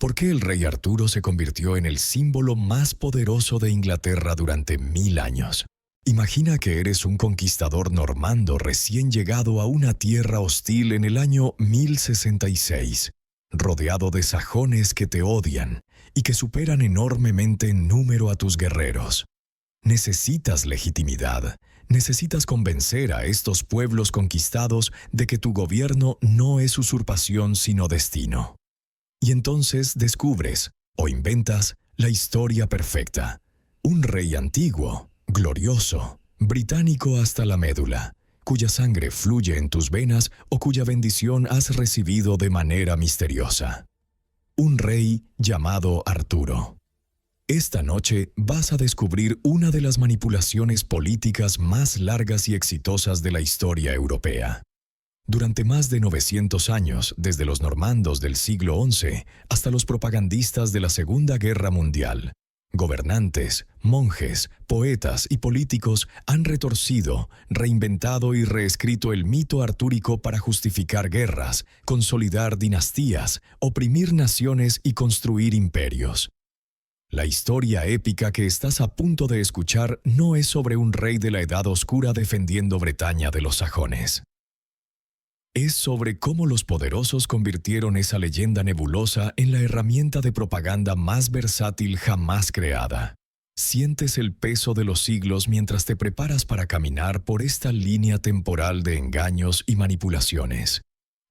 ¿Por qué el rey Arturo se convirtió en el símbolo más poderoso de Inglaterra durante 1000 años? Imagina que eres un conquistador normando recién llegado a una tierra hostil en el año 1066, rodeado de sajones que te odian y que superan enormemente en número a tus guerreros. Necesitas legitimidad, necesitas convencer a estos pueblos conquistados de que tu gobierno no es usurpación sino destino. Y entonces descubres, o inventas, la historia perfecta. Un rey antiguo, glorioso, británico hasta la médula, cuya sangre fluye en tus venas o cuya bendición has recibido de manera misteriosa. Un rey llamado Arturo. Esta noche vas a descubrir una de las manipulaciones políticas más largas y exitosas de la historia europea. Durante más de 900 años, desde los normandos del siglo XI hasta los propagandistas de la Segunda Guerra Mundial, gobernantes, monjes, poetas y políticos han retorcido, reinventado y reescrito el mito artúrico para justificar guerras, consolidar dinastías, oprimir naciones y construir imperios. La historia épica que estás a punto de escuchar no es sobre un rey de la Edad Oscura defendiendo Bretaña de los sajones. Es sobre cómo los poderosos convirtieron esa leyenda nebulosa en la herramienta de propaganda más versátil jamás creada. Sientes el peso de los siglos mientras te preparas para caminar por esta línea temporal de engaños y manipulaciones.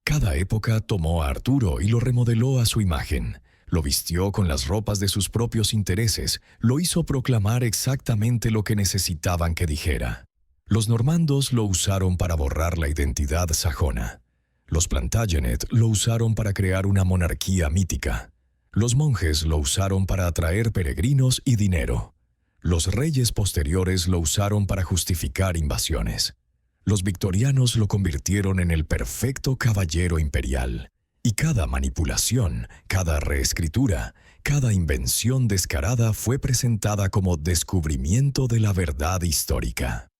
Cada época tomó a Arturo y lo remodeló a su imagen. Lo vistió con las ropas de sus propios intereses, lo hizo proclamar exactamente lo que necesitaban que dijera. Los normandos lo usaron para borrar la identidad sajona. Los Plantagenet lo usaron para crear una monarquía mítica. Los monjes lo usaron para atraer peregrinos y dinero. Los reyes posteriores lo usaron para justificar invasiones. Los victorianos lo convirtieron en el perfecto caballero imperial. Y cada manipulación, cada reescritura, cada invención descarada fue presentada como descubrimiento de la verdad histórica.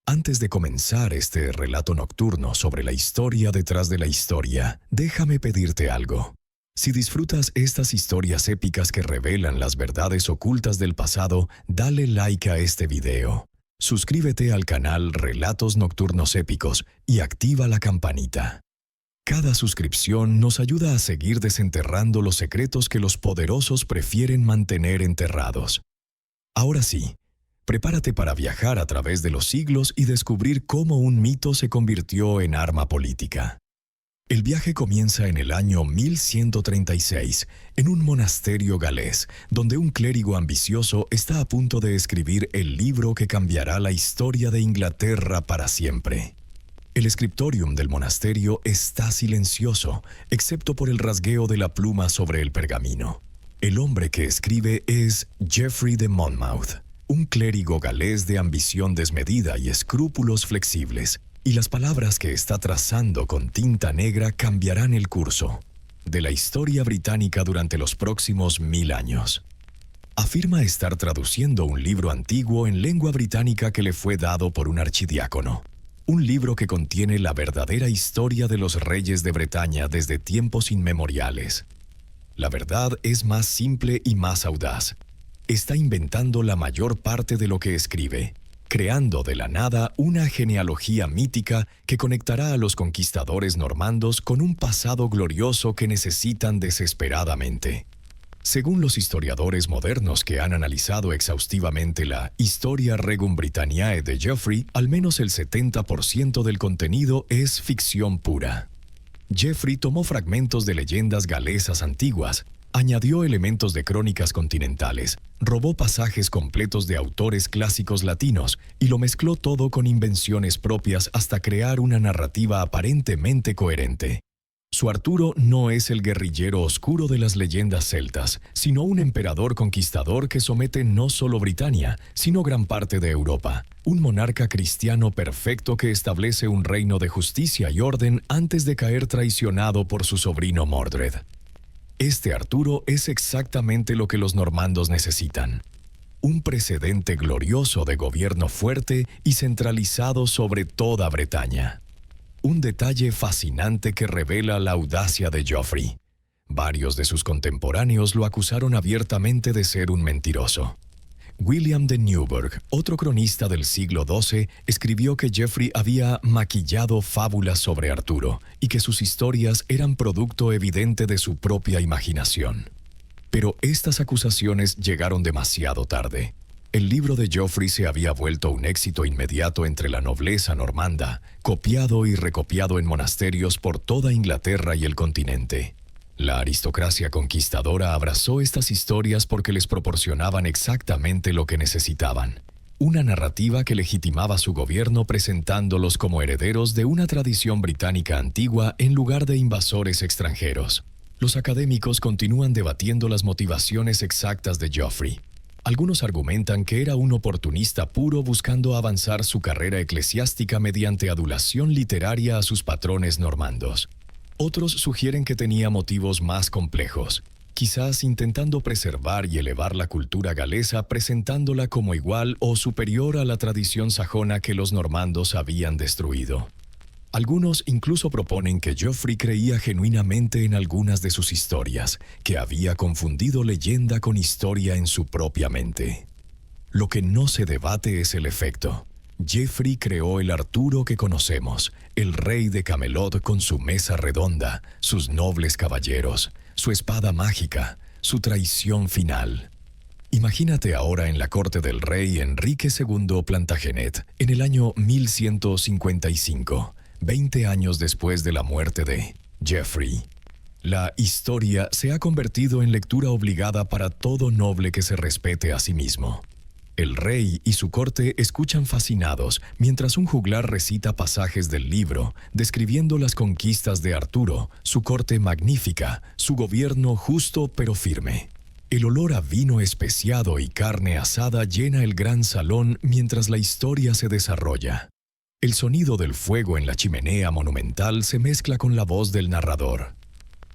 Antes de comenzar este relato nocturno sobre la historia detrás de la historia, déjame pedirte algo. Si disfrutas estas historias épicas que revelan las verdades ocultas del pasado, dale like a este video. Suscríbete al canal Relatos Nocturnos Épicos y activa la campanita. Cada suscripción nos ayuda a seguir desenterrando los secretos que los poderosos prefieren mantener enterrados. Ahora sí, prepárate para viajar a través de los siglos y descubrir cómo un mito se convirtió en arma política. El viaje comienza en el año 1136, en un monasterio galés, donde un clérigo ambicioso está a punto de escribir el libro que cambiará la historia de Inglaterra para siempre. El scriptorium del monasterio está silencioso, excepto por el rasgueo de la pluma sobre el pergamino. El hombre que escribe es Geoffrey de Monmouth, un clérigo galés de ambición desmedida y escrúpulos flexibles, y las palabras que está trazando con tinta negra cambiarán el curso de la historia británica durante los próximos 1000 años. Afirma estar traduciendo un libro antiguo en lengua británica que le fue dado por un archidiácono. Un libro que contiene la verdadera historia de los reyes de Bretaña desde tiempos inmemoriales. La verdad es más simple y más audaz. Está inventando la mayor parte de lo que escribe, creando de la nada una genealogía mítica que conectará a los conquistadores normandos con un pasado glorioso que necesitan desesperadamente. Según los historiadores modernos que han analizado exhaustivamente la Historia Regum Britanniae de Geoffrey, al menos el 70% del contenido es ficción pura. Geoffrey tomó fragmentos de leyendas galesas antiguas, añadió elementos de crónicas continentales, robó pasajes completos de autores clásicos latinos y lo mezcló todo con invenciones propias hasta crear una narrativa aparentemente coherente. Su Arturo no es el guerrillero oscuro de las leyendas celtas, sino un emperador conquistador que somete no solo Britania, sino gran parte de Europa. Un monarca cristiano perfecto que establece un reino de justicia y orden antes de caer traicionado por su sobrino Mordred. Este Arturo es exactamente lo que los normandos necesitan. Un precedente glorioso de gobierno fuerte y centralizado sobre toda Bretaña. Un detalle fascinante que revela la audacia de Geoffrey. Varios de sus contemporáneos lo acusaron abiertamente de ser un mentiroso. William de Newburgh, otro cronista del siglo XII, escribió que Geoffrey había maquillado fábulas sobre Arturo y que sus historias eran producto evidente de su propia imaginación. Pero estas acusaciones llegaron demasiado tarde. El libro de Geoffrey se había vuelto un éxito inmediato entre la nobleza normanda, copiado y recopiado en monasterios por toda Inglaterra y el continente. La aristocracia conquistadora abrazó estas historias porque les proporcionaban exactamente lo que necesitaban: una narrativa que legitimaba su gobierno presentándolos como herederos de una tradición británica antigua en lugar de invasores extranjeros. Los académicos continúan debatiendo las motivaciones exactas de Geoffrey. Algunos argumentan que era un oportunista puro buscando avanzar su carrera eclesiástica mediante adulación literaria a sus patrones normandos. Otros sugieren que tenía motivos más complejos, quizás intentando preservar y elevar la cultura galesa presentándola como igual o superior a la tradición sajona que los normandos habían destruido. Algunos incluso proponen que Geoffrey creía genuinamente en algunas de sus historias, que había confundido leyenda con historia en su propia mente. Lo que no se debate es el efecto. Geoffrey creó el Arturo que conocemos, el rey de Camelot con su mesa redonda, sus nobles caballeros, su espada mágica, su traición final. Imagínate ahora en la corte del rey Enrique II Plantagenet, en el año 1155, 20 años después de la muerte de Geoffrey. La historia se ha convertido en lectura obligada para todo noble que se respete a sí mismo. El rey y su corte escuchan fascinados mientras un juglar recita pasajes del libro, describiendo las conquistas de Arturo, su corte magnífica, su gobierno justo pero firme. El olor a vino especiado y carne asada llena el gran salón mientras la historia se desarrolla. El sonido del fuego en la chimenea monumental se mezcla con la voz del narrador.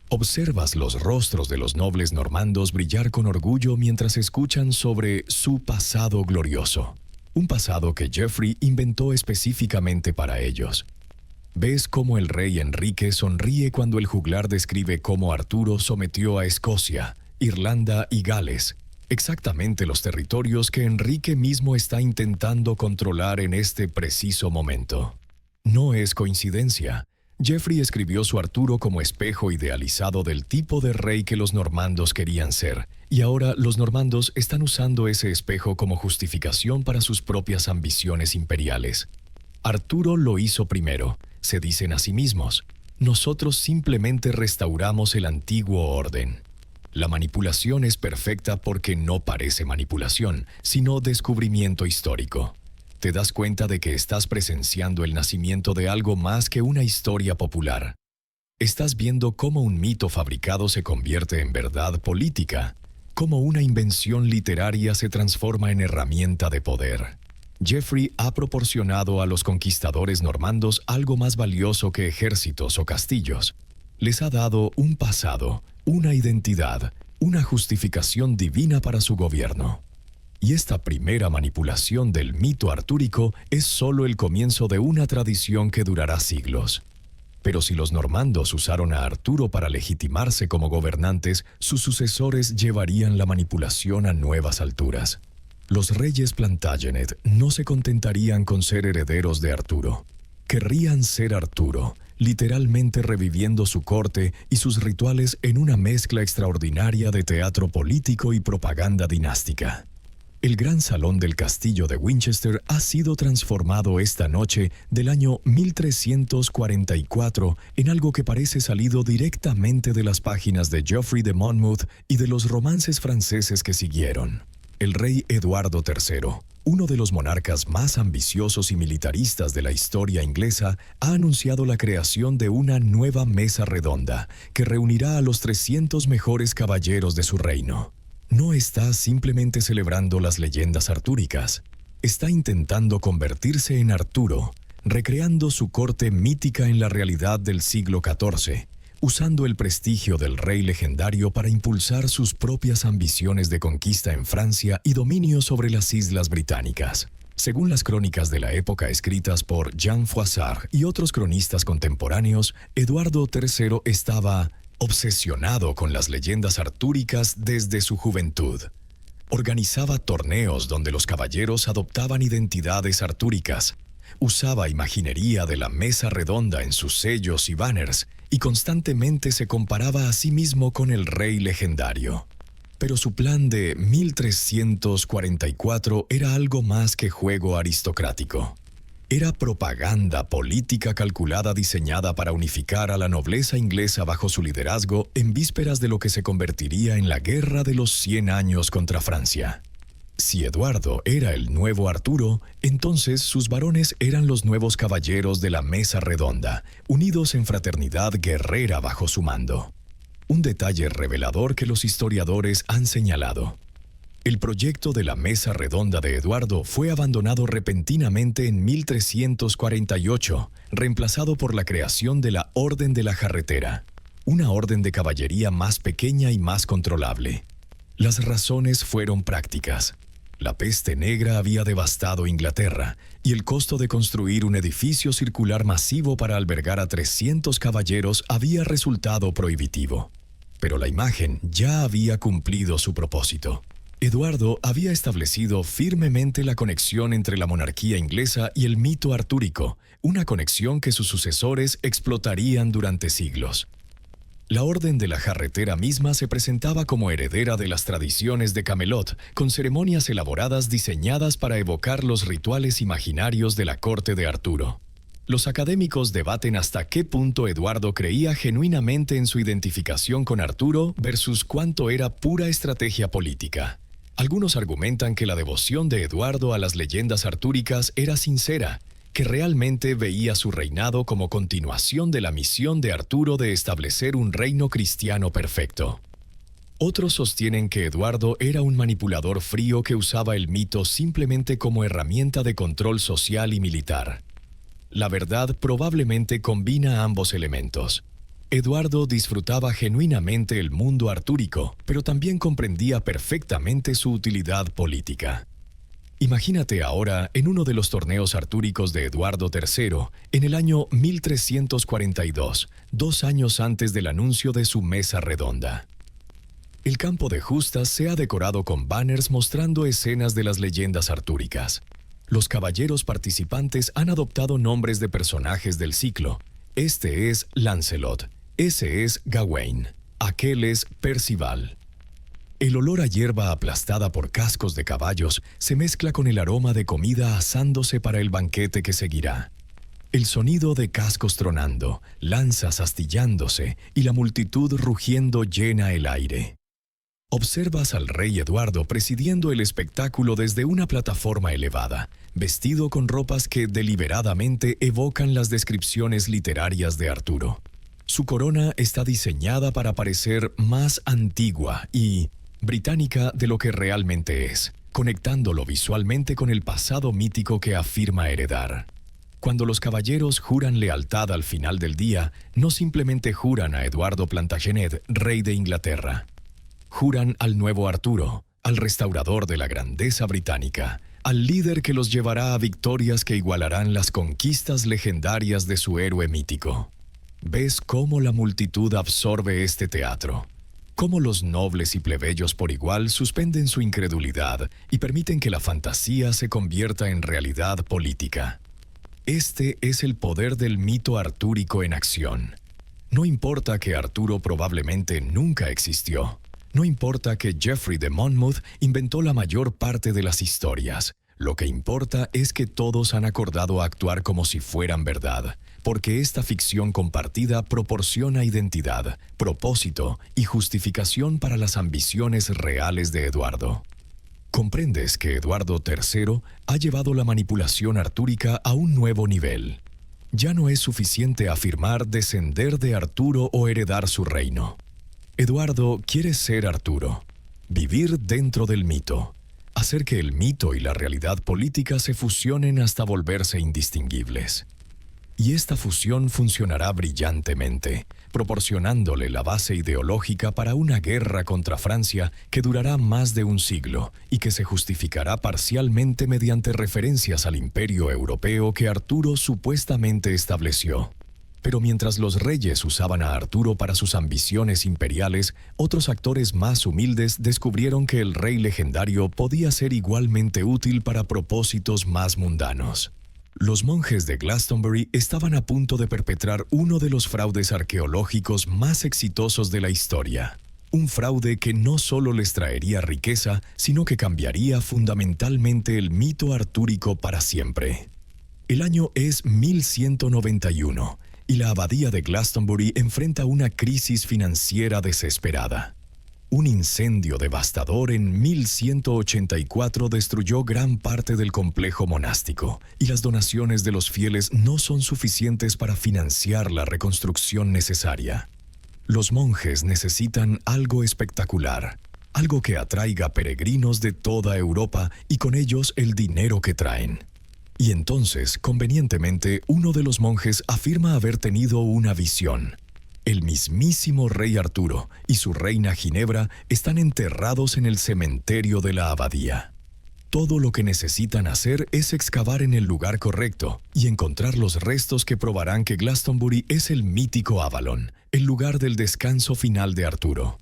Observas los rostros de los nobles normandos brillar con orgullo mientras escuchan sobre su pasado glorioso, un pasado que Geoffrey inventó específicamente para ellos. Ves cómo el rey Enrique sonríe cuando el juglar describe cómo Arturo sometió a Escocia, Irlanda y Gales, exactamente los territorios que Enrique mismo está intentando controlar en este preciso momento. No es coincidencia. Geoffrey escribió su Arturo como espejo idealizado del tipo de rey que los normandos querían ser, y ahora los normandos están usando ese espejo como justificación para sus propias ambiciones imperiales. Arturo lo hizo primero, se dicen a sí mismos. Nosotros simplemente restauramos el antiguo orden. La manipulación es perfecta porque no parece manipulación, sino descubrimiento histórico. Te das cuenta de que estás presenciando el nacimiento de algo más que una historia popular. Estás viendo cómo un mito fabricado se convierte en verdad política, cómo una invención literaria se transforma en herramienta de poder. Geoffrey ha proporcionado a los conquistadores normandos algo más valioso que ejércitos o castillos. Les ha dado un pasado, una identidad, una justificación divina para su gobierno. Y esta primera manipulación del mito artúrico es solo el comienzo de una tradición que durará siglos. Pero si los normandos usaron a Arturo para legitimarse como gobernantes, sus sucesores llevarían la manipulación a nuevas alturas. Los reyes Plantagenet no se contentarían con ser herederos de Arturo. Querrían ser Arturo, literalmente reviviendo su corte y sus rituales en una mezcla extraordinaria de teatro político y propaganda dinástica. El gran salón del castillo de Winchester ha sido transformado esta noche del año 1344 en algo que parece salido directamente de las páginas de Geoffrey de Monmouth y de los romances franceses que siguieron. El rey Eduardo III, uno de los monarcas más ambiciosos y militaristas de la historia inglesa, ha anunciado la creación de una nueva mesa redonda que reunirá a los 300 mejores caballeros de su reino. No está simplemente celebrando las leyendas artúricas, está intentando convertirse en Arturo, recreando su corte mítica en la realidad del siglo XIV, usando el prestigio del rey legendario para impulsar sus propias ambiciones de conquista en Francia y dominio sobre las islas británicas. Según las crónicas de la época escritas por Jean Froissart y otros cronistas contemporáneos, Eduardo III estaba obsesionado con las leyendas artúricas desde su juventud. Organizaba torneos donde los caballeros adoptaban identidades artúricas, usaba imaginería de la mesa redonda en sus sellos y banners y constantemente se comparaba a sí mismo con el rey legendario. Pero su plan de 1344 era algo más que juego aristocrático. Era propaganda política calculada diseñada para unificar a la nobleza inglesa bajo su liderazgo en vísperas de lo que se convertiría en la Guerra de los 100 años contra Francia. Si Eduardo era el nuevo Arturo, entonces sus varones eran los nuevos caballeros de la Mesa Redonda, unidos en fraternidad guerrera bajo su mando. Un detalle revelador que los historiadores han señalado. El proyecto de la Mesa Redonda de Eduardo fue abandonado repentinamente en 1348, reemplazado por la creación de la Orden de la Jarretera, una orden de caballería más pequeña y más controlable. Las razones fueron prácticas. La peste negra había devastado Inglaterra, y el costo de construir un edificio circular masivo para albergar a 300 caballeros había resultado prohibitivo. Pero la imagen ya había cumplido su propósito. Eduardo había establecido firmemente la conexión entre la monarquía inglesa y el mito artúrico, una conexión que sus sucesores explotarían durante siglos. La Orden de la Jarretera misma se presentaba como heredera de las tradiciones de Camelot, con ceremonias elaboradas diseñadas para evocar los rituales imaginarios de la corte de Arturo. Los académicos debaten hasta qué punto Eduardo creía genuinamente en su identificación con Arturo versus cuánto era pura estrategia política. Algunos argumentan que la devoción de Eduardo a las leyendas artúricas era sincera, que realmente veía su reinado como continuación de la misión de Arturo de establecer un reino cristiano perfecto. Otros sostienen que Eduardo era un manipulador frío que usaba el mito simplemente como herramienta de control social y militar. La verdad probablemente combina ambos elementos. Eduardo disfrutaba genuinamente el mundo artúrico, pero también comprendía perfectamente su utilidad política. Imagínate ahora en uno de los torneos artúricos de Eduardo III, en el año 1342, 2 años antes del anuncio de su Mesa Redonda. El campo de justas se ha decorado con banners mostrando escenas de las leyendas artúricas. Los caballeros participantes han adoptado nombres de personajes del ciclo. Este es Lancelot, ese es Gawain, aquel es Percival. El olor a hierba aplastada por cascos de caballos se mezcla con el aroma de comida asándose para el banquete que seguirá. El sonido de cascos tronando, lanzas astillándose y la multitud rugiendo llena el aire. Observas al rey Eduardo presidiendo el espectáculo desde una plataforma elevada, vestido con ropas que deliberadamente evocan las descripciones literarias de Arturo. Su corona está diseñada para parecer más antigua y británica de lo que realmente es, conectándolo visualmente con el pasado mítico que afirma heredar. Cuando los caballeros juran lealtad al final del día, no simplemente juran a Eduardo Plantagenet, rey de Inglaterra. Juran al nuevo Arturo, al restaurador de la grandeza británica, al líder que los llevará a victorias que igualarán las conquistas legendarias de su héroe mítico. ¿Ves cómo la multitud absorbe este teatro? Cómo los nobles y plebeyos por igual suspenden su incredulidad y permiten que la fantasía se convierta en realidad política. Este es el poder del mito artúrico en acción. No importa que Arturo probablemente nunca existió. No importa que Geoffrey de Monmouth inventó la mayor parte de las historias. Lo que importa es que todos han acordado actuar como si fueran verdad, porque esta ficción compartida proporciona identidad, propósito y justificación para las ambiciones reales de Eduardo. Comprendes que Eduardo III ha llevado la manipulación artúrica a un nuevo nivel. Ya no es suficiente afirmar descender de Arturo o heredar su reino. Eduardo quiere ser Arturo, vivir dentro del mito, hacer que el mito y la realidad política se fusionen hasta volverse indistinguibles. Y esta fusión funcionará brillantemente, proporcionándole la base ideológica para una guerra contra Francia que durará más de un siglo y que se justificará parcialmente mediante referencias al imperio europeo que Arturo supuestamente estableció. Pero mientras los reyes usaban a Arturo para sus ambiciones imperiales, otros actores más humildes descubrieron que el rey legendario podía ser igualmente útil para propósitos más mundanos. Los monjes de Glastonbury estaban a punto de perpetrar uno de los fraudes arqueológicos más exitosos de la historia. Un fraude que no solo les traería riqueza, sino que cambiaría fundamentalmente el mito artúrico para siempre. El año es 1191 y la abadía de Glastonbury enfrenta una crisis financiera desesperada. Un incendio devastador en 1184 destruyó gran parte del complejo monástico, y las donaciones de los fieles no son suficientes para financiar la reconstrucción necesaria. Los monjes necesitan algo espectacular, algo que atraiga peregrinos de toda Europa y con ellos el dinero que traen. Y entonces, convenientemente, uno de los monjes afirma haber tenido una visión. El mismísimo rey Arturo y su reina Ginebra están enterrados en el cementerio de la abadía. Todo lo que necesitan hacer es excavar en el lugar correcto y encontrar los restos que probarán que Glastonbury es el mítico Avalon, el lugar del descanso final de Arturo.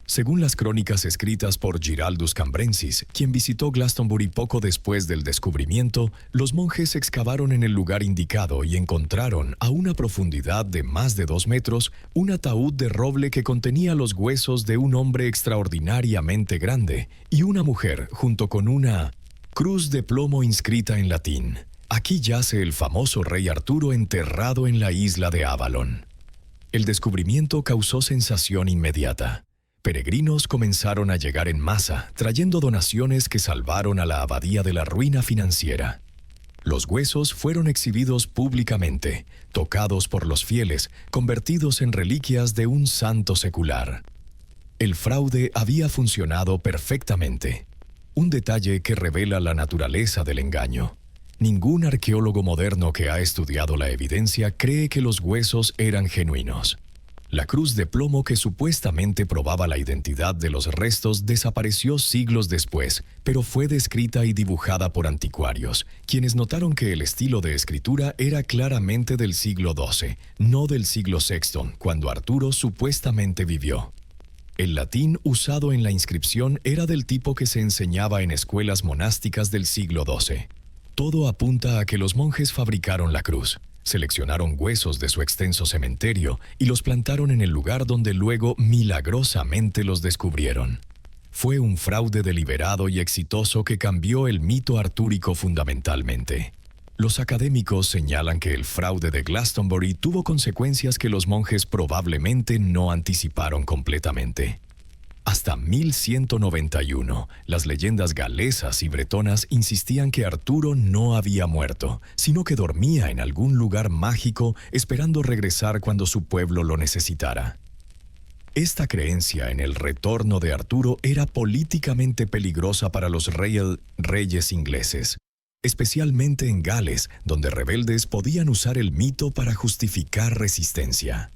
Según las crónicas escritas por Giraldus Cambrensis, quien visitó Glastonbury poco después del descubrimiento, los monjes excavaron en el lugar indicado y encontraron, a una profundidad de más de 2 metros, un ataúd de roble que contenía los huesos de un hombre extraordinariamente grande y una mujer junto con una cruz de plomo inscrita en latín. Aquí yace el famoso rey Arturo enterrado en la isla de Avalon. El descubrimiento causó sensación inmediata. Peregrinos comenzaron a llegar en masa, trayendo donaciones que salvaron a la abadía de la ruina financiera. Los huesos fueron exhibidos públicamente, tocados por los fieles, convertidos en reliquias de un santo secular. El fraude había funcionado perfectamente. Un detalle que revela la naturaleza del engaño. Ningún arqueólogo moderno que ha estudiado la evidencia cree que los huesos eran genuinos. La cruz de plomo que supuestamente probaba la identidad de los restos desapareció siglos después, pero fue descrita y dibujada por anticuarios, quienes notaron que el estilo de escritura era claramente del siglo XII, no del siglo VI, cuando Arturo supuestamente vivió. El latín usado en la inscripción era del tipo que se enseñaba en escuelas monásticas del siglo XII. Todo apunta a que los monjes fabricaron la cruz. Seleccionaron huesos de su extenso cementerio y los plantaron en el lugar donde luego milagrosamente los descubrieron. Fue un fraude deliberado y exitoso que cambió el mito artúrico fundamentalmente. Los académicos señalan que el fraude de Glastonbury tuvo consecuencias que los monjes probablemente no anticiparon completamente. Hasta 1191, las leyendas galesas y bretonas insistían que Arturo no había muerto, sino que dormía en algún lugar mágico esperando regresar cuando su pueblo lo necesitara. Esta creencia en el retorno de Arturo era políticamente peligrosa para los reyes ingleses, especialmente en Gales, donde rebeldes podían usar el mito para justificar resistencia.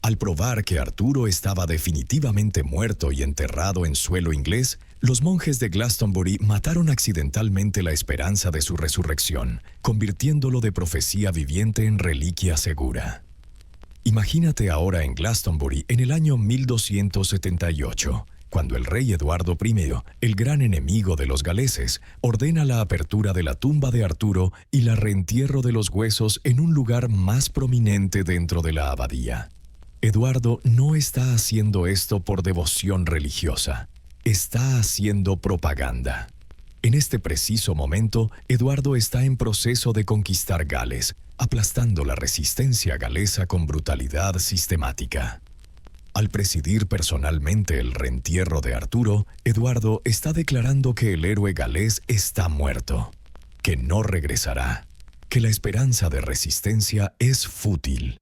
Al probar que Arturo estaba definitivamente muerto y enterrado en suelo inglés, los monjes de Glastonbury mataron accidentalmente la esperanza de su resurrección, convirtiéndolo de profecía viviente en reliquia segura. Imagínate ahora en Glastonbury en el año 1278, cuando el rey Eduardo I, el gran enemigo de los galeses, ordena la apertura de la tumba de Arturo y la reentierro de los huesos en un lugar más prominente dentro de la abadía. Eduardo no está haciendo esto por devoción religiosa, está haciendo propaganda. En este preciso momento, Eduardo está en proceso de conquistar Gales, aplastando la resistencia galesa con brutalidad sistemática. Al presidir personalmente el reentierro de Arturo, Eduardo está declarando que el héroe galés está muerto, que no regresará, que la esperanza de resistencia es fútil.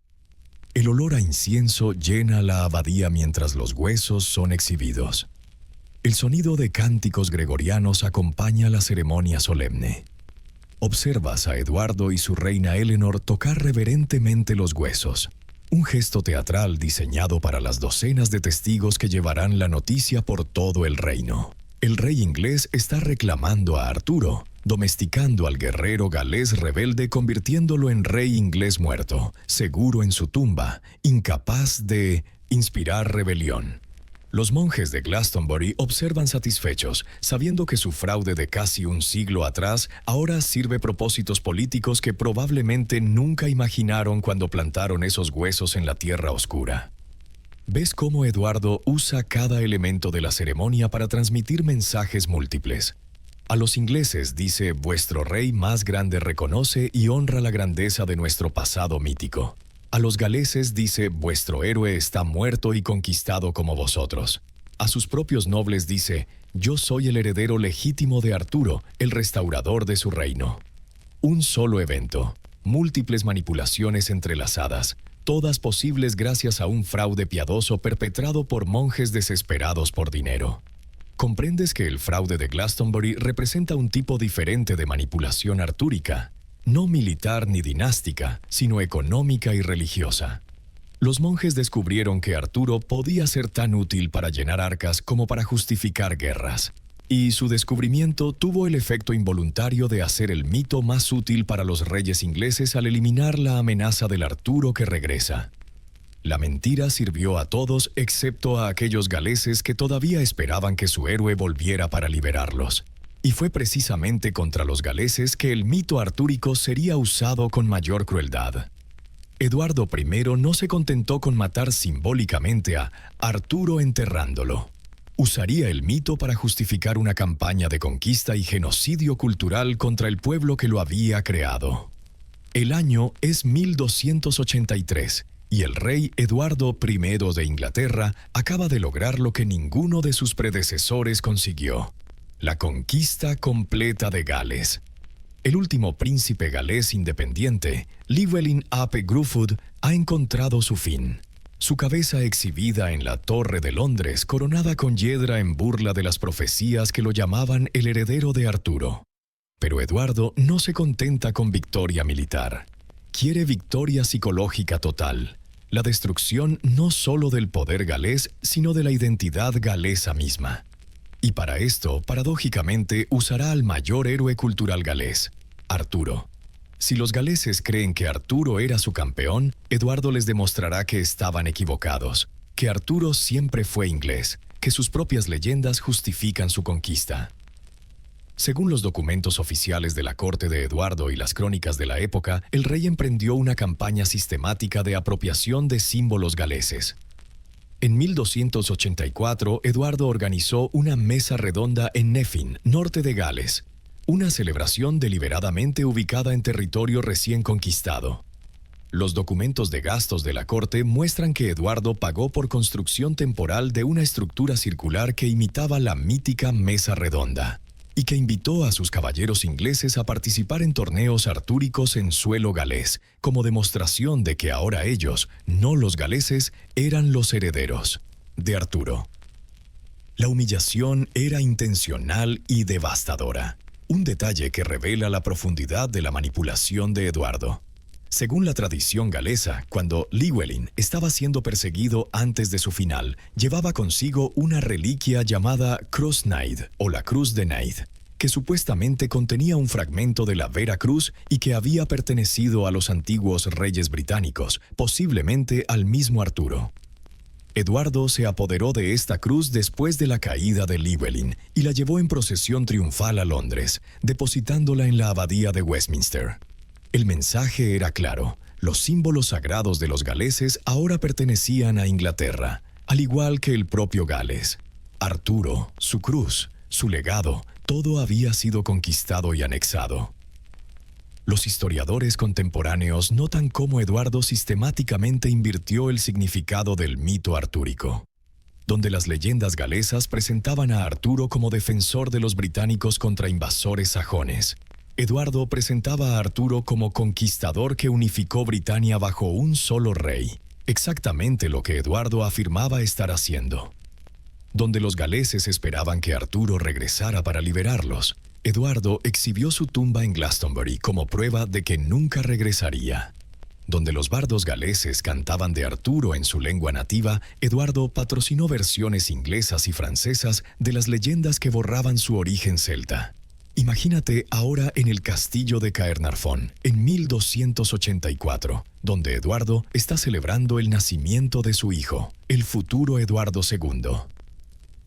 El olor a incienso llena la abadía mientras los huesos son exhibidos. El sonido de cánticos gregorianos acompaña la ceremonia solemne. Observas a Eduardo y su reina Eleanor tocar reverentemente los huesos, un gesto teatral diseñado para las docenas de testigos que llevarán la noticia por todo el reino. El rey inglés está reclamando a Arturo, domesticando al guerrero galés rebelde, convirtiéndolo en rey inglés muerto, seguro en su tumba, incapaz de inspirar rebelión. Los monjes de Glastonbury observan satisfechos, sabiendo que su fraude de casi un siglo atrás ahora sirve propósitos políticos que probablemente nunca imaginaron cuando plantaron esos huesos en la tierra oscura. ¿Ves cómo Eduardo usa cada elemento de la ceremonia para transmitir mensajes múltiples? A los ingleses dice: vuestro rey más grande reconoce y honra la grandeza de nuestro pasado mítico. A los galeses dice: vuestro héroe está muerto y conquistado como vosotros. A sus propios nobles dice: yo soy el heredero legítimo de Arturo, el restaurador de su reino. Un solo evento, múltiples manipulaciones entrelazadas, todas posibles gracias a un fraude piadoso perpetrado por monjes desesperados por dinero. ¿Comprendes que el fraude de Glastonbury representa un tipo diferente de manipulación artúrica? No militar ni dinástica, sino económica y religiosa. Los monjes descubrieron que Arturo podía ser tan útil para llenar arcas como para justificar guerras. Y su descubrimiento tuvo el efecto involuntario de hacer el mito más útil para los reyes ingleses al eliminar la amenaza del Arturo que regresa. La mentira sirvió a todos excepto a aquellos galeses que todavía esperaban que su héroe volviera para liberarlos. Y fue precisamente contra los galeses que el mito artúrico sería usado con mayor crueldad. Eduardo I no se contentó con matar simbólicamente a Arturo enterrándolo. Usaría el mito para justificar una campaña de conquista y genocidio cultural contra el pueblo que lo había creado. El año es 1283. Y el rey Eduardo I de Inglaterra acaba de lograr lo que ninguno de sus predecesores consiguió: la conquista completa de Gales. El último príncipe galés independiente, Llywelyn ap Gruffudd, ha encontrado su fin. Su cabeza exhibida en la Torre de Londres, coronada con hiedra en burla de las profecías que lo llamaban el heredero de Arturo. Pero Eduardo no se contenta con victoria militar. Quiere victoria psicológica total. La destrucción no solo del poder galés, sino de la identidad galesa misma. Y para esto, paradójicamente, usará al mayor héroe cultural galés, Arturo. Si los galeses creen que Arturo era su campeón, Eduardo les demostrará que estaban equivocados, que Arturo siempre fue inglés, que sus propias leyendas justifican su conquista. Según los documentos oficiales de la corte de Eduardo y las crónicas de la época, el rey emprendió una campaña sistemática de apropiación de símbolos galeses. En 1284, Eduardo organizó una mesa redonda en Neffin, norte de Gales, una celebración deliberadamente ubicada en territorio recién conquistado. Los documentos de gastos de la corte muestran que Eduardo pagó por construcción temporal de una estructura circular que imitaba la mítica mesa redonda, y que invitó a sus caballeros ingleses a participar en torneos artúricos en suelo galés, como demostración de que ahora ellos, no los galeses, eran los herederos de Arturo. La humillación era intencional y devastadora, un detalle que revela la profundidad de la manipulación de Eduardo. Según la tradición galesa, cuando Llywelyn estaba siendo perseguido antes de su final, llevaba consigo una reliquia llamada Cross Naid, o la Cruz de Naid, que supuestamente contenía un fragmento de la Vera Cruz y que había pertenecido a los antiguos reyes británicos, posiblemente al mismo Arturo. Eduardo se apoderó de esta cruz después de la caída de Llywelyn y la llevó en procesión triunfal a Londres, depositándola en la abadía de Westminster. El mensaje era claro: los símbolos sagrados de los galeses ahora pertenecían a Inglaterra, al igual que el propio Gales. Arturo, su cruz, su legado, todo había sido conquistado y anexado. Los historiadores contemporáneos notan cómo Eduardo sistemáticamente invirtió el significado del mito artúrico, donde las leyendas galesas presentaban a Arturo como defensor de los británicos contra invasores sajones. Eduardo presentaba a Arturo como conquistador que unificó Britania bajo un solo rey, exactamente lo que Eduardo afirmaba estar haciendo. Donde los galeses esperaban que Arturo regresara para liberarlos, Eduardo exhibió su tumba en Glastonbury como prueba de que nunca regresaría. Donde los bardos galeses cantaban de Arturo en su lengua nativa, Eduardo patrocinó versiones inglesas y francesas de las leyendas que borraban su origen celta. Imagínate ahora en el castillo de Caernarfon, en 1284, donde Eduardo está celebrando el nacimiento de su hijo, el futuro Eduardo II.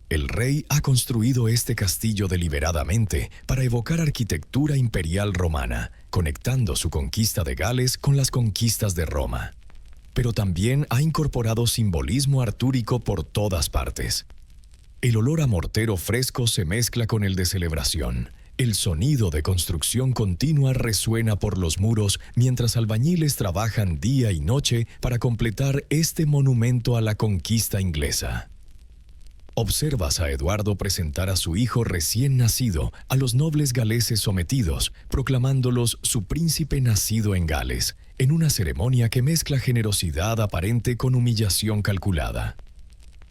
El rey ha construido este castillo deliberadamente para evocar arquitectura imperial romana, conectando su conquista de Gales con las conquistas de Roma. Pero también ha incorporado simbolismo artúrico por todas partes. El olor a mortero fresco se mezcla con el de celebración. El sonido de construcción continua resuena por los muros mientras albañiles trabajan día y noche para completar este monumento a la conquista inglesa. Observas a Eduardo presentar a su hijo recién nacido a los nobles galeses sometidos, proclamándolos su príncipe nacido en Gales, en una ceremonia que mezcla generosidad aparente con humillación calculada.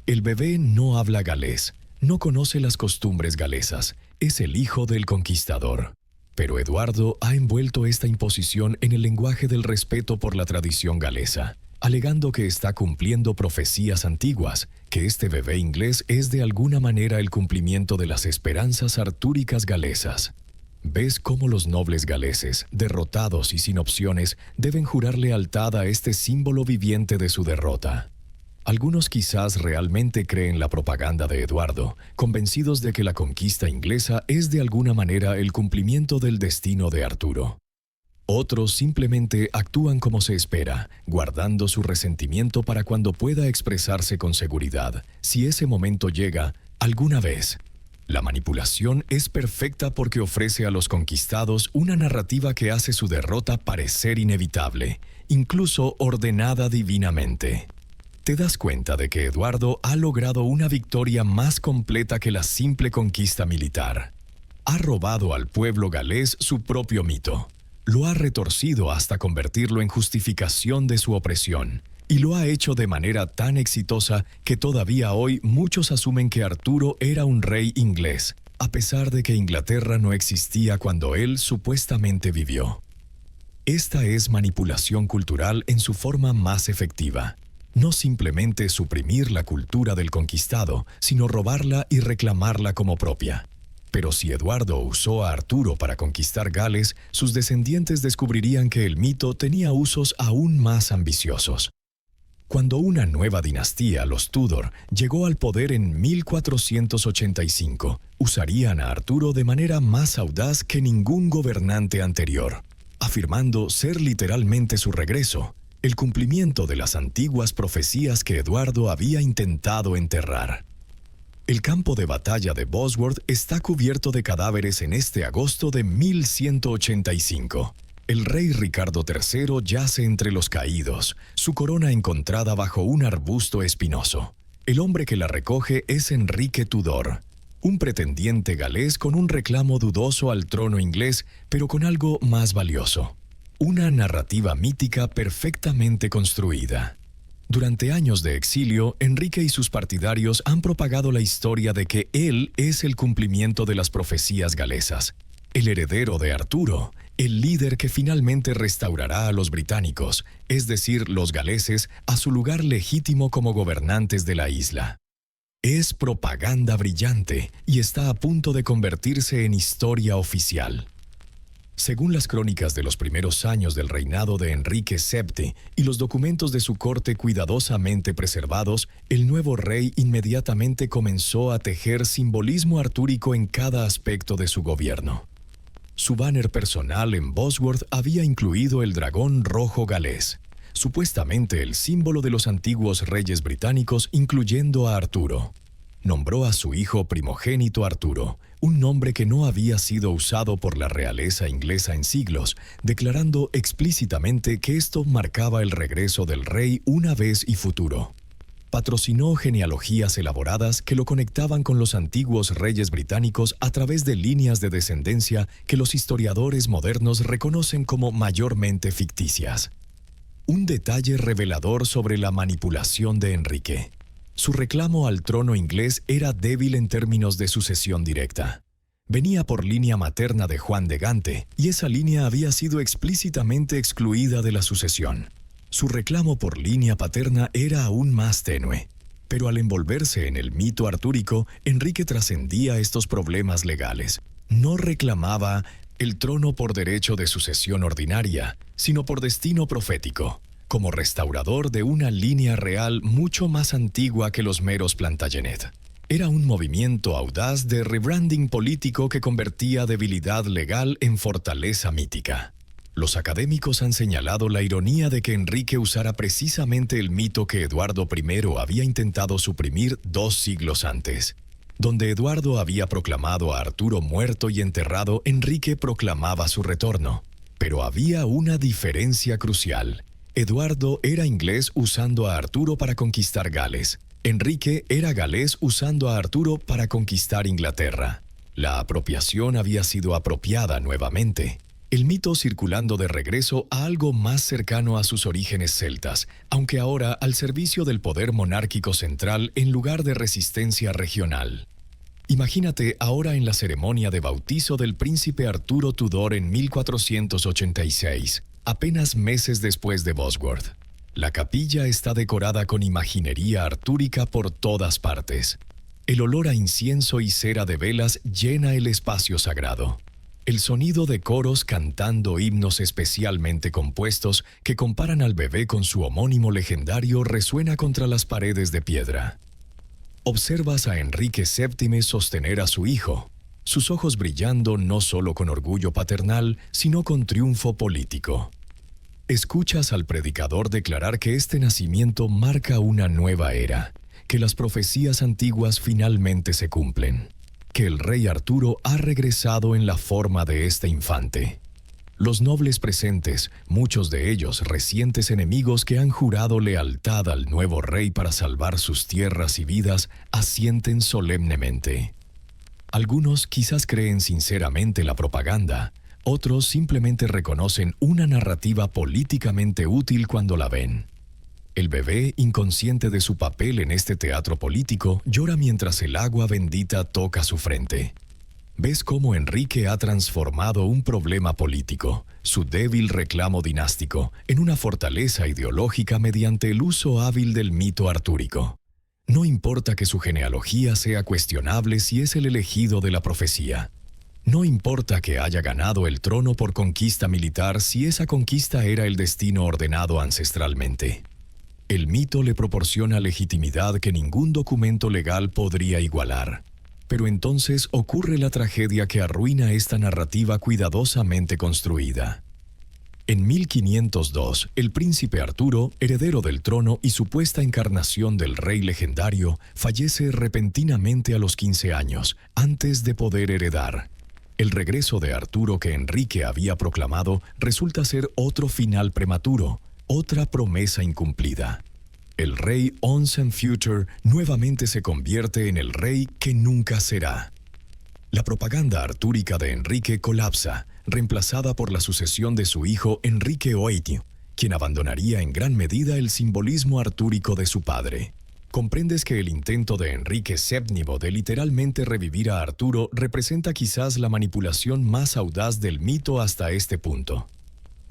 El bebé no habla galés, no conoce las costumbres galesas, es el hijo del conquistador. Pero Eduardo ha envuelto esta imposición en el lenguaje del respeto por la tradición galesa, alegando que está cumpliendo profecías antiguas, que este bebé inglés es de alguna manera el cumplimiento de las esperanzas artúricas galesas. ¿Ves cómo los nobles galeses, derrotados y sin opciones, deben jurar lealtad a este símbolo viviente de su derrota? Algunos quizás realmente creen la propaganda de Eduardo, convencidos de que la conquista inglesa es de alguna manera el cumplimiento del destino de Arturo. Otros simplemente actúan como se espera, guardando su resentimiento para cuando pueda expresarse con seguridad, si ese momento llega alguna vez. La manipulación es perfecta porque ofrece a los conquistados una narrativa que hace su derrota parecer inevitable, incluso ordenada divinamente. Te das cuenta de que Eduardo ha logrado una victoria más completa que la simple conquista militar. Ha robado al pueblo galés su propio mito. Lo ha retorcido hasta convertirlo en justificación de su opresión, y lo ha hecho de manera tan exitosa que todavía hoy muchos asumen que Arturo era un rey inglés, a pesar de que Inglaterra no existía cuando él supuestamente vivió. Esta es manipulación cultural en su forma más efectiva. No simplemente suprimir la cultura del conquistado, sino robarla y reclamarla como propia. Pero si Eduardo usó a Arturo para conquistar Gales, sus descendientes descubrirían que el mito tenía usos aún más ambiciosos. Cuando una nueva dinastía, los Tudor, llegó al poder en 1485, usarían a Arturo de manera más audaz que ningún gobernante anterior, afirmando ser literalmente su regreso, el cumplimiento de las antiguas profecías que Eduardo había intentado enterrar. El campo de batalla de Bosworth está cubierto de cadáveres en este agosto de 1185. El rey Ricardo III yace entre los caídos, su corona encontrada bajo un arbusto espinoso. El hombre que la recoge es Enrique Tudor, un pretendiente galés con un reclamo dudoso al trono inglés, pero con algo más valioso: una narrativa mítica perfectamente construida. Durante años de exilio, Enrique y sus partidarios han propagado la historia de que él es el cumplimiento de las profecías galesas, el heredero de Arturo, el líder que finalmente restaurará a los británicos, es decir, los galeses, a su lugar legítimo como gobernantes de la isla. Es propaganda brillante y está a punto de convertirse en historia oficial. Según las crónicas de los primeros años del reinado de Enrique VII y los documentos de su corte cuidadosamente preservados, el nuevo rey inmediatamente comenzó a tejer simbolismo artúrico en cada aspecto de su gobierno. Su banner personal en Bosworth había incluido el dragón rojo galés, supuestamente el símbolo de los antiguos reyes británicos, incluyendo a Arturo. Nombró a su hijo primogénito Arturo, un nombre que no había sido usado por la realeza inglesa en siglos, declarando explícitamente que esto marcaba el regreso del rey una vez y futuro. Patrocinó genealogías elaboradas que lo conectaban con los antiguos reyes británicos a través de líneas de descendencia que los historiadores modernos reconocen como mayormente ficticias. Un detalle revelador sobre la manipulación de Enrique. Su reclamo al trono inglés era débil en términos de sucesión directa. Venía por línea materna de Juan de Gante, y esa línea había sido explícitamente excluida de la sucesión. Su reclamo por línea paterna era aún más tenue. Pero al envolverse en el mito artúrico, Enrique trascendía estos problemas legales. no reclamaba el trono por derecho de sucesión ordinaria, sino por destino profético, como restaurador de una línea real mucho más antigua que los meros Plantagenet. Era un movimiento audaz de rebranding político que convertía debilidad legal en fortaleza mítica. Los académicos han señalado la ironía de que Enrique usara precisamente el mito que Eduardo I había intentado suprimir 2 siglos antes. Donde Eduardo había proclamado a Arturo muerto y enterrado, Enrique proclamaba su retorno. Pero había una diferencia crucial. Eduardo era inglés usando a Arturo para conquistar Gales. Enrique era galés usando a Arturo para conquistar Inglaterra. La apropiación había sido apropiada nuevamente. El mito circulando de regreso a algo más cercano a sus orígenes celtas, aunque ahora al servicio del poder monárquico central en lugar de resistencia regional. Imagínate ahora en la ceremonia de bautizo del príncipe Arturo Tudor en 1486, apenas meses después de Bosworth. La capilla está decorada con imaginería artúrica por todas partes. El olor a incienso y cera de velas llena el espacio sagrado. El sonido de coros cantando himnos especialmente compuestos que comparan al bebé con su homónimo legendario resuena contra las paredes de piedra. Observas a Enrique VII sostener a su hijo, sus ojos brillando no solo con orgullo paternal, sino con triunfo político. Escuchas al predicador declarar que este nacimiento marca una nueva era, que las profecías antiguas finalmente se cumplen, que el rey Arturo ha regresado en la forma de este infante. Los nobles presentes, muchos de ellos recientes enemigos que han jurado lealtad al nuevo rey para salvar sus tierras y vidas, asienten solemnemente. Algunos quizás creen sinceramente la propaganda, otros simplemente reconocen una narrativa políticamente útil cuando la ven. El bebé, inconsciente de su papel en este teatro político, llora mientras el agua bendita toca su frente. Ves cómo Enrique ha transformado un problema político, su débil reclamo dinástico, en una fortaleza ideológica mediante el uso hábil del mito artúrico. No importa que su genealogía sea cuestionable si es el elegido de la profecía. No importa que haya ganado el trono por conquista militar si esa conquista era el destino ordenado ancestralmente. El mito le proporciona legitimidad que ningún documento legal podría igualar. Pero entonces ocurre la tragedia que arruina esta narrativa cuidadosamente construida. En 1502, el príncipe Arturo, heredero del trono y supuesta encarnación del rey legendario, fallece repentinamente a los 15 años, antes de poder heredar. El regreso de Arturo que Enrique había proclamado resulta ser otro final prematuro, otra promesa incumplida. El rey once and future nuevamente se convierte en el rey que nunca será. La propaganda artúrica de Enrique colapsa, reemplazada por la sucesión de su hijo Enrique VIII, quien abandonaría en gran medida el simbolismo artúrico de su padre. Comprendes que el intento de Enrique VII de literalmente revivir a Arturo representa quizás la manipulación más audaz del mito hasta este punto.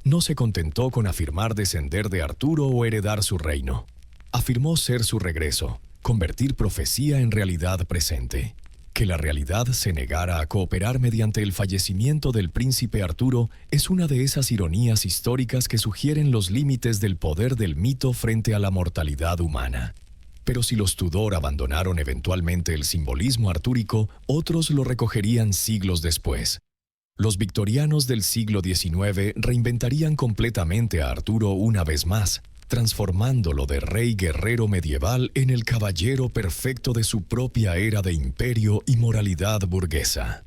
No se contentó con afirmar descender de Arturo o heredar su reino. Afirmó ser su regreso, convertir profecía en realidad presente. Que la realidad se negara a cooperar mediante el fallecimiento del príncipe Arturo es una de esas ironías históricas que sugieren los límites del poder del mito frente a la mortalidad humana. Pero si los Tudor abandonaron eventualmente el simbolismo artúrico, otros lo recogerían siglos después. Los victorianos del siglo XIX reinventarían completamente a Arturo una vez más, transformándolo de rey guerrero medieval en el caballero perfecto de su propia era de imperio y moralidad burguesa.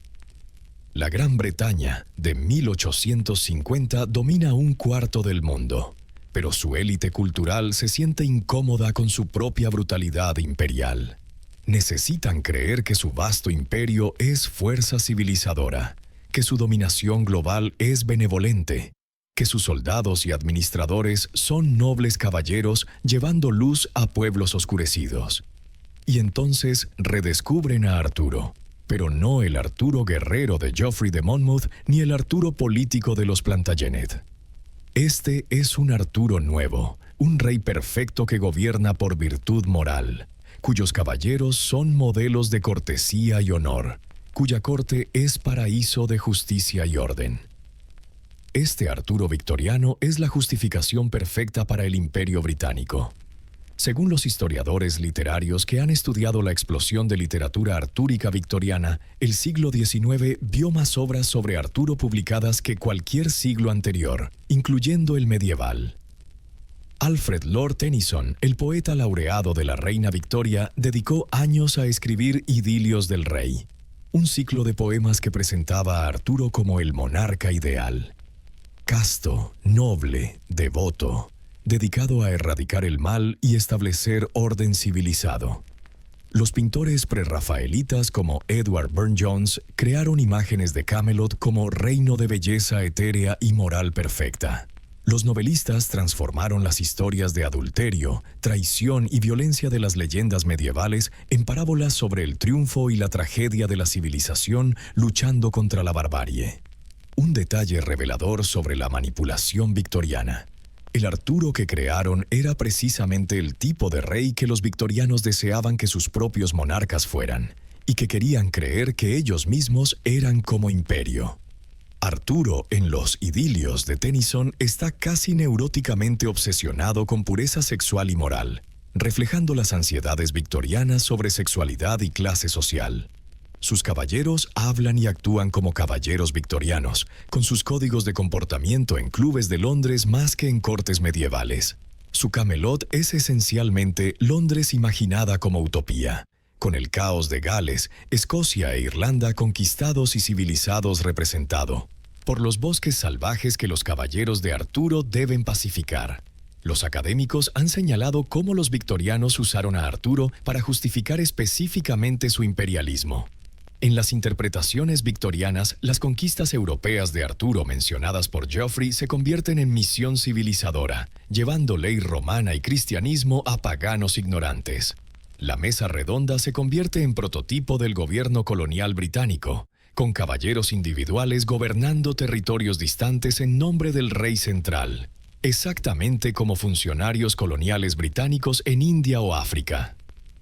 La Gran Bretaña, de 1850, domina un cuarto del mundo, pero su élite cultural se siente incómoda con su propia brutalidad imperial. Necesitan creer que su vasto imperio es fuerza civilizadora, que su dominación global es benevolente, que sus soldados y administradores son nobles caballeros llevando luz a pueblos oscurecidos. Y entonces redescubren a Arturo, pero no el Arturo guerrero de Geoffrey de Monmouth ni el Arturo político de los Plantagenet. Este es un Arturo nuevo, un rey perfecto que gobierna por virtud moral, cuyos caballeros son modelos de cortesía y honor, cuya corte es paraíso de justicia y orden. Este Arturo victoriano es la justificación perfecta para el Imperio británico. Según los historiadores literarios que han estudiado la explosión de literatura artúrica victoriana, el siglo XIX vio más obras sobre Arturo publicadas que cualquier siglo anterior, incluyendo el medieval. Alfred Lord Tennyson, el poeta laureado de la reina Victoria, dedicó años a escribir Idilios del Rey, un ciclo de poemas que presentaba a Arturo como el monarca ideal. Casto, noble, devoto, dedicado a erradicar el mal y establecer orden civilizado. Los pintores prerrafaelitas como Edward Burne-Jones crearon imágenes de Camelot como reino de belleza etérea y moral perfecta. Los novelistas transformaron las historias de adulterio, traición y violencia de las leyendas medievales en parábolas sobre el triunfo y la tragedia de la civilización luchando contra la barbarie. Un detalle revelador sobre la manipulación victoriana. El Arturo que crearon era precisamente el tipo de rey que los victorianos deseaban que sus propios monarcas fueran, y que querían creer que ellos mismos eran como imperio. Arturo, en los Idilios de Tennyson, está casi neuróticamente obsesionado con pureza sexual y moral, reflejando las ansiedades victorianas sobre sexualidad y clase social. Sus caballeros hablan y actúan como caballeros victorianos, con sus códigos de comportamiento en clubes de Londres más que en cortes medievales. Su Camelot es esencialmente Londres imaginada como utopía, con el caos de Gales, Escocia e Irlanda conquistados y civilizados representado, por los bosques salvajes que los caballeros de Arturo deben pacificar. Los académicos han señalado cómo los victorianos usaron a Arturo para justificar específicamente su imperialismo. En las interpretaciones victorianas, las conquistas europeas de Arturo mencionadas por Geoffrey se convierten en misión civilizadora, llevando ley romana y cristianismo a paganos ignorantes. La mesa redonda se convierte en prototipo del gobierno colonial británico, con caballeros individuales gobernando territorios distantes en nombre del rey central, exactamente como funcionarios coloniales británicos en India o África.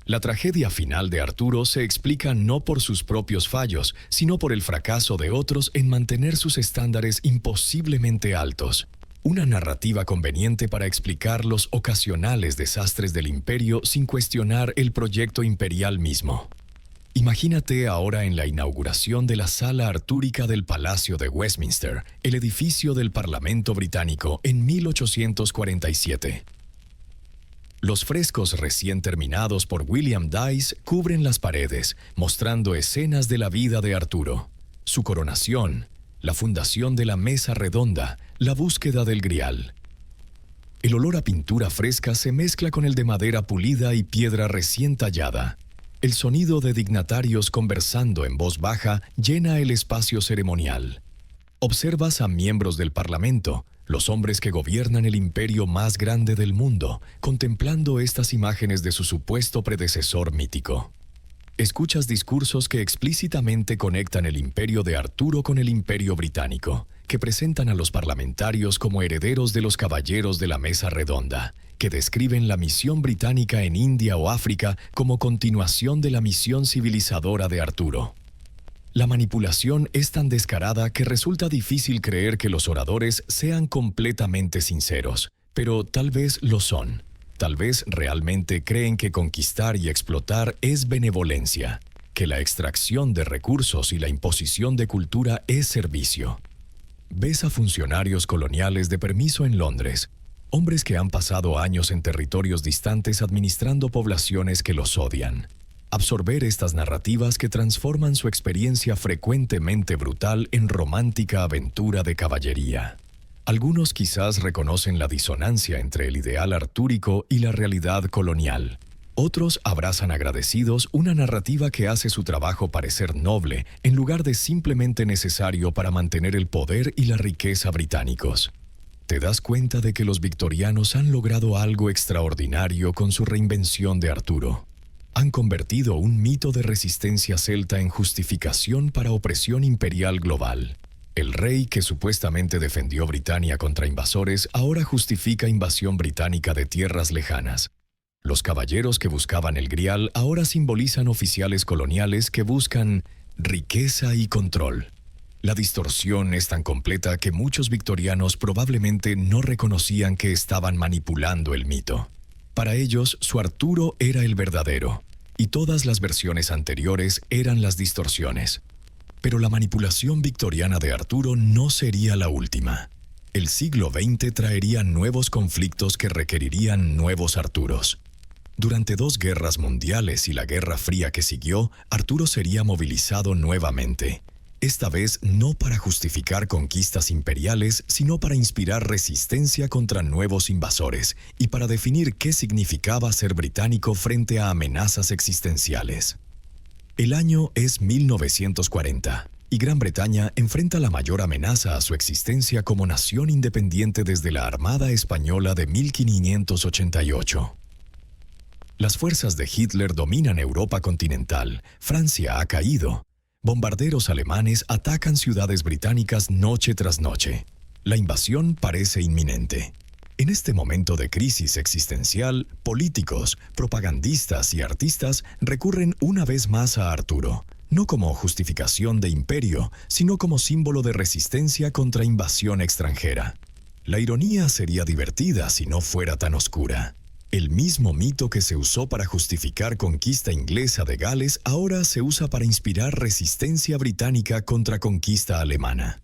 La tragedia final de Arturo se explica no por sus propios fallos, sino por el fracaso de otros en mantener sus estándares imposiblemente altos. Una narrativa conveniente para explicar los ocasionales desastres del imperio sin cuestionar el proyecto imperial mismo. Imagínate ahora en la inauguración de la Sala Artúrica del Palacio de Westminster, el edificio del Parlamento británico, en 1847. Los frescos recién terminados por William Dyce cubren las paredes, mostrando escenas de la vida de Arturo, su coronación, la fundación de la mesa redonda, la búsqueda del grial. El olor a pintura fresca se mezcla con el de madera pulida y piedra recién tallada. El sonido de dignatarios conversando en voz baja llena el espacio ceremonial. Observas a miembros del Parlamento, los hombres que gobiernan el imperio más grande del mundo, contemplando estas imágenes de su supuesto predecesor mítico. Escuchas discursos que explícitamente conectan el imperio de Arturo con el imperio británico, que presentan a los parlamentarios como herederos de los caballeros de la mesa redonda, que describen la misión británica en India o África como continuación de la misión civilizadora de Arturo. La manipulación es tan descarada que resulta difícil creer que los oradores sean completamente sinceros, pero tal vez lo son. Tal vez realmente creen que conquistar y explotar es benevolencia, que la extracción de recursos y la imposición de cultura es servicio. Ves a funcionarios coloniales de permiso en Londres, hombres que han pasado años en territorios distantes administrando poblaciones que los odian. Absorber estas narrativas que transforman su experiencia frecuentemente brutal en romántica aventura de caballería. Algunos quizás reconocen la disonancia entre el ideal artúrico y la realidad colonial. Otros abrazan agradecidos una narrativa que hace su trabajo parecer noble en lugar de simplemente necesario para mantener el poder y la riqueza británicos. Te das cuenta de que los victorianos han logrado algo extraordinario con su reinvención de Arturo. Han convertido un mito de resistencia celta en justificación para opresión imperial global. El rey que supuestamente defendió Britania contra invasores ahora justifica invasión británica de tierras lejanas. Los caballeros que buscaban el grial ahora simbolizan oficiales coloniales que buscan riqueza y control. La distorsión es tan completa que muchos victorianos probablemente no reconocían que estaban manipulando el mito. Para ellos, su Arturo era el verdadero, y todas las versiones anteriores eran las distorsiones. Pero la manipulación victoriana de Arturo no sería la última. El siglo XX traería nuevos conflictos que requerirían nuevos Arturos. Durante 2 guerras mundiales y la Guerra Fría que siguió, Arturo sería movilizado nuevamente. Esta vez no para justificar conquistas imperiales, sino para inspirar resistencia contra nuevos invasores y para definir qué significaba ser británico frente a amenazas existenciales. El año es 1940 y Gran Bretaña enfrenta la mayor amenaza a su existencia como nación independiente desde la Armada Española de 1588. Las fuerzas de Hitler dominan Europa continental, Francia ha caído. Bombarderos alemanes atacan ciudades británicas noche tras noche. La invasión parece inminente. En este momento de crisis existencial, políticos, propagandistas y artistas recurren una vez más a Arturo, no como justificación de imperio, sino como símbolo de resistencia contra invasión extranjera. La ironía sería divertida si no fuera tan oscura. El mismo mito que se usó para justificar conquista inglesa de Gales ahora se usa para inspirar resistencia británica contra conquista alemana.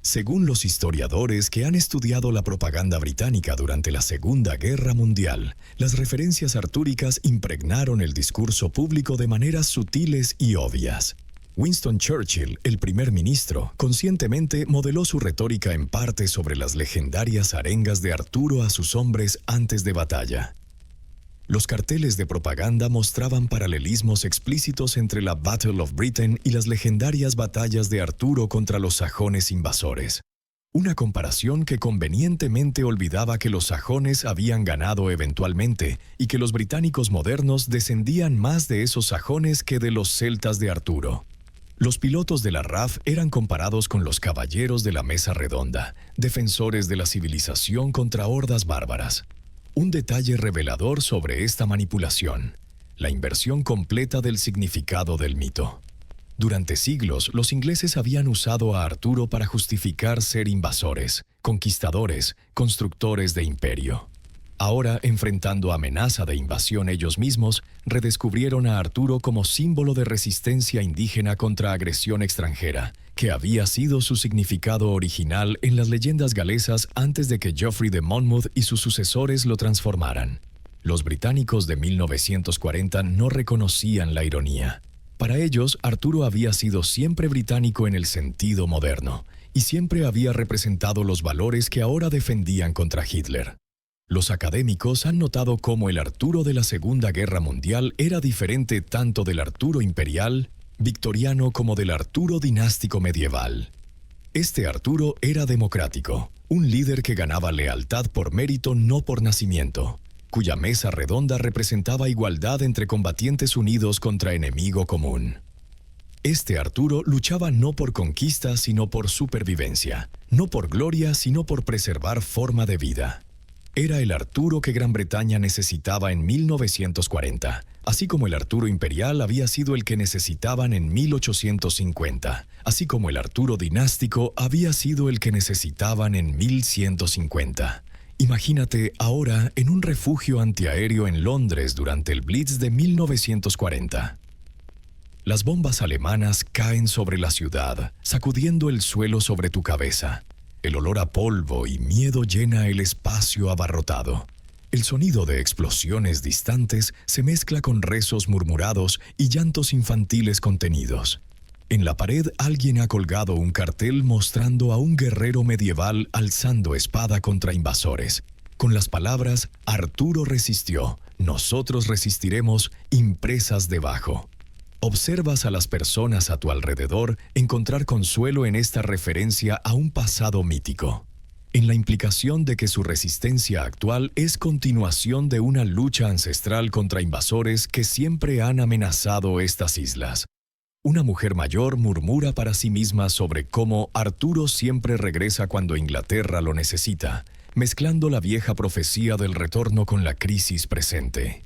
Según los historiadores que han estudiado la propaganda británica durante la Segunda Guerra Mundial, las referencias artúricas impregnaron el discurso público de maneras sutiles y obvias. Winston Churchill, el primer ministro, conscientemente modeló su retórica en parte sobre las legendarias arengas de Arturo a sus hombres antes de batalla. Los carteles de propaganda mostraban paralelismos explícitos entre la Battle of Britain y las legendarias batallas de Arturo contra los sajones invasores. Una comparación que convenientemente olvidaba que los sajones habían ganado eventualmente y que los británicos modernos descendían más de esos sajones que de los celtas de Arturo. Los pilotos de la RAF eran comparados con los caballeros de la Mesa Redonda, defensores de la civilización contra hordas bárbaras. Un detalle revelador sobre esta manipulación: la inversión completa del significado del mito. Durante siglos, los ingleses habían usado a Arturo para justificar ser invasores, conquistadores, constructores de imperio. Ahora, enfrentando amenaza de invasión ellos mismos, redescubrieron a Arturo como símbolo de resistencia indígena contra agresión extranjera, que había sido su significado original en las leyendas galesas antes de que Geoffrey de Monmouth y sus sucesores lo transformaran. Los británicos de 1940 no reconocían la ironía. Para ellos, Arturo había sido siempre británico en el sentido moderno, y siempre había representado los valores que ahora defendían contra Hitler. Los académicos han notado cómo el Arturo de la Segunda Guerra Mundial era diferente tanto del Arturo imperial, victoriano, como del Arturo dinástico medieval. Este Arturo era democrático, un líder que ganaba lealtad por mérito, no por nacimiento, cuya mesa redonda representaba igualdad entre combatientes unidos contra enemigo común. Este Arturo luchaba no por conquista, sino por supervivencia, no por gloria, sino por preservar forma de vida. Era el Arturo que Gran Bretaña necesitaba en 1940, así como el Arturo imperial había sido el que necesitaban en 1850, así como el Arturo dinástico había sido el que necesitaban en 1150. Imagínate ahora en un refugio antiaéreo en Londres durante el Blitz de 1940. Las bombas alemanas caen sobre la ciudad, sacudiendo el suelo sobre tu cabeza. El olor a polvo y miedo llena el espacio abarrotado. El sonido de explosiones distantes se mezcla con rezos murmurados y llantos infantiles contenidos. En la pared alguien ha colgado un cartel mostrando a un guerrero medieval alzando espada contra invasores, con las palabras «Arturo resistió, nosotros resistiremos» impresas debajo. Observas a las personas a tu alrededor encontrar consuelo en esta referencia a un pasado mítico, en la implicación de que su resistencia actual es continuación de una lucha ancestral contra invasores que siempre han amenazado estas islas. Una mujer mayor murmura para sí misma sobre cómo Arturo siempre regresa cuando Inglaterra lo necesita, mezclando la vieja profecía del retorno con la crisis presente.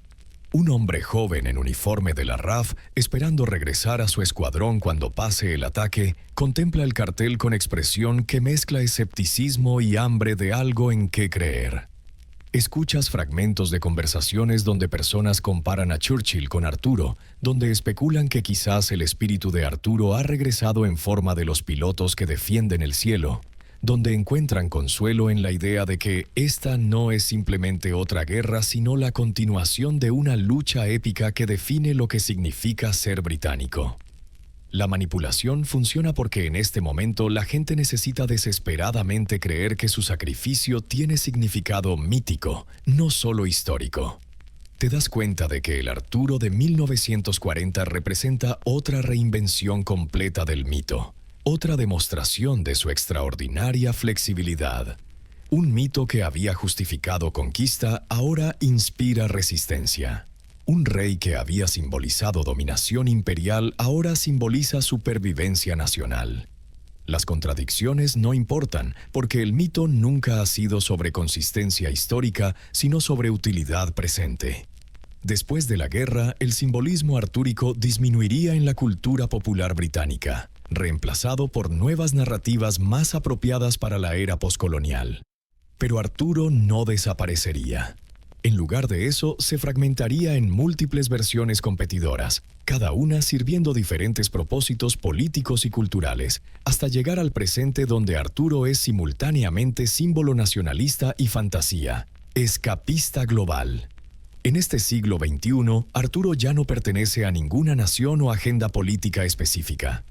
Un hombre joven en uniforme de la RAF, esperando regresar a su escuadrón cuando pase el ataque, contempla el cartel con expresión que mezcla escepticismo y hambre de algo en qué creer. Escuchas fragmentos de conversaciones donde personas comparan a Churchill con Arturo, donde especulan que quizás el espíritu de Arturo ha regresado en forma de los pilotos que defienden el cielo, donde encuentran consuelo en la idea de que esta no es simplemente otra guerra, sino la continuación de una lucha épica que define lo que significa ser británico. La manipulación funciona porque en este momento la gente necesita desesperadamente creer que su sacrificio tiene significado mítico, no solo histórico. Te das cuenta de que el Arturo de 1940 representa otra reinvención completa del mito, otra demostración de su extraordinaria flexibilidad. Un mito que había justificado conquista ahora inspira resistencia. Un rey que había simbolizado dominación imperial ahora simboliza supervivencia nacional. Las contradicciones no importan, porque el mito nunca ha sido sobre consistencia histórica, sino sobre utilidad presente. Después de la guerra, el simbolismo artúrico disminuiría en la cultura popular británica, reemplazado por nuevas narrativas más apropiadas para la era poscolonial. Pero Arturo no desaparecería. En lugar de eso, se fragmentaría en múltiples versiones competidoras, cada una sirviendo diferentes propósitos políticos y culturales, hasta llegar al presente donde Arturo es simultáneamente símbolo nacionalista y fantasía, escapista global. En este siglo XXI, Arturo ya no pertenece a ninguna nación o agenda política específica.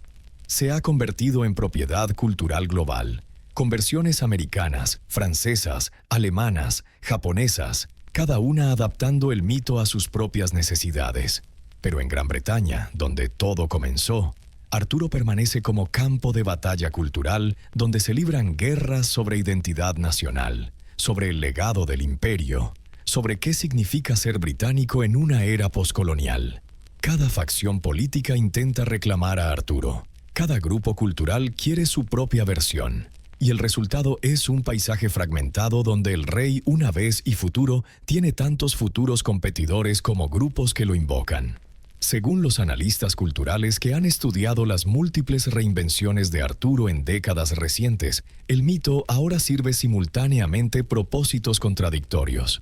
Se ha convertido en propiedad cultural global, con versiones americanas, francesas, alemanas, japonesas, cada una adaptando el mito a sus propias necesidades. Pero en Gran Bretaña, donde todo comenzó, Arturo permanece como campo de batalla cultural donde se libran guerras sobre identidad nacional, sobre el legado del imperio, sobre qué significa ser británico en una era poscolonial. Cada facción política intenta reclamar a Arturo. Cada grupo cultural quiere su propia versión. Y el resultado es un paisaje fragmentado donde el rey, una vez y futuro, tiene tantos futuros competidores como grupos que lo invocan. Según los analistas culturales que han estudiado las múltiples reinvenciones de Arturo en décadas recientes, el mito ahora sirve simultáneamente propósitos contradictorios.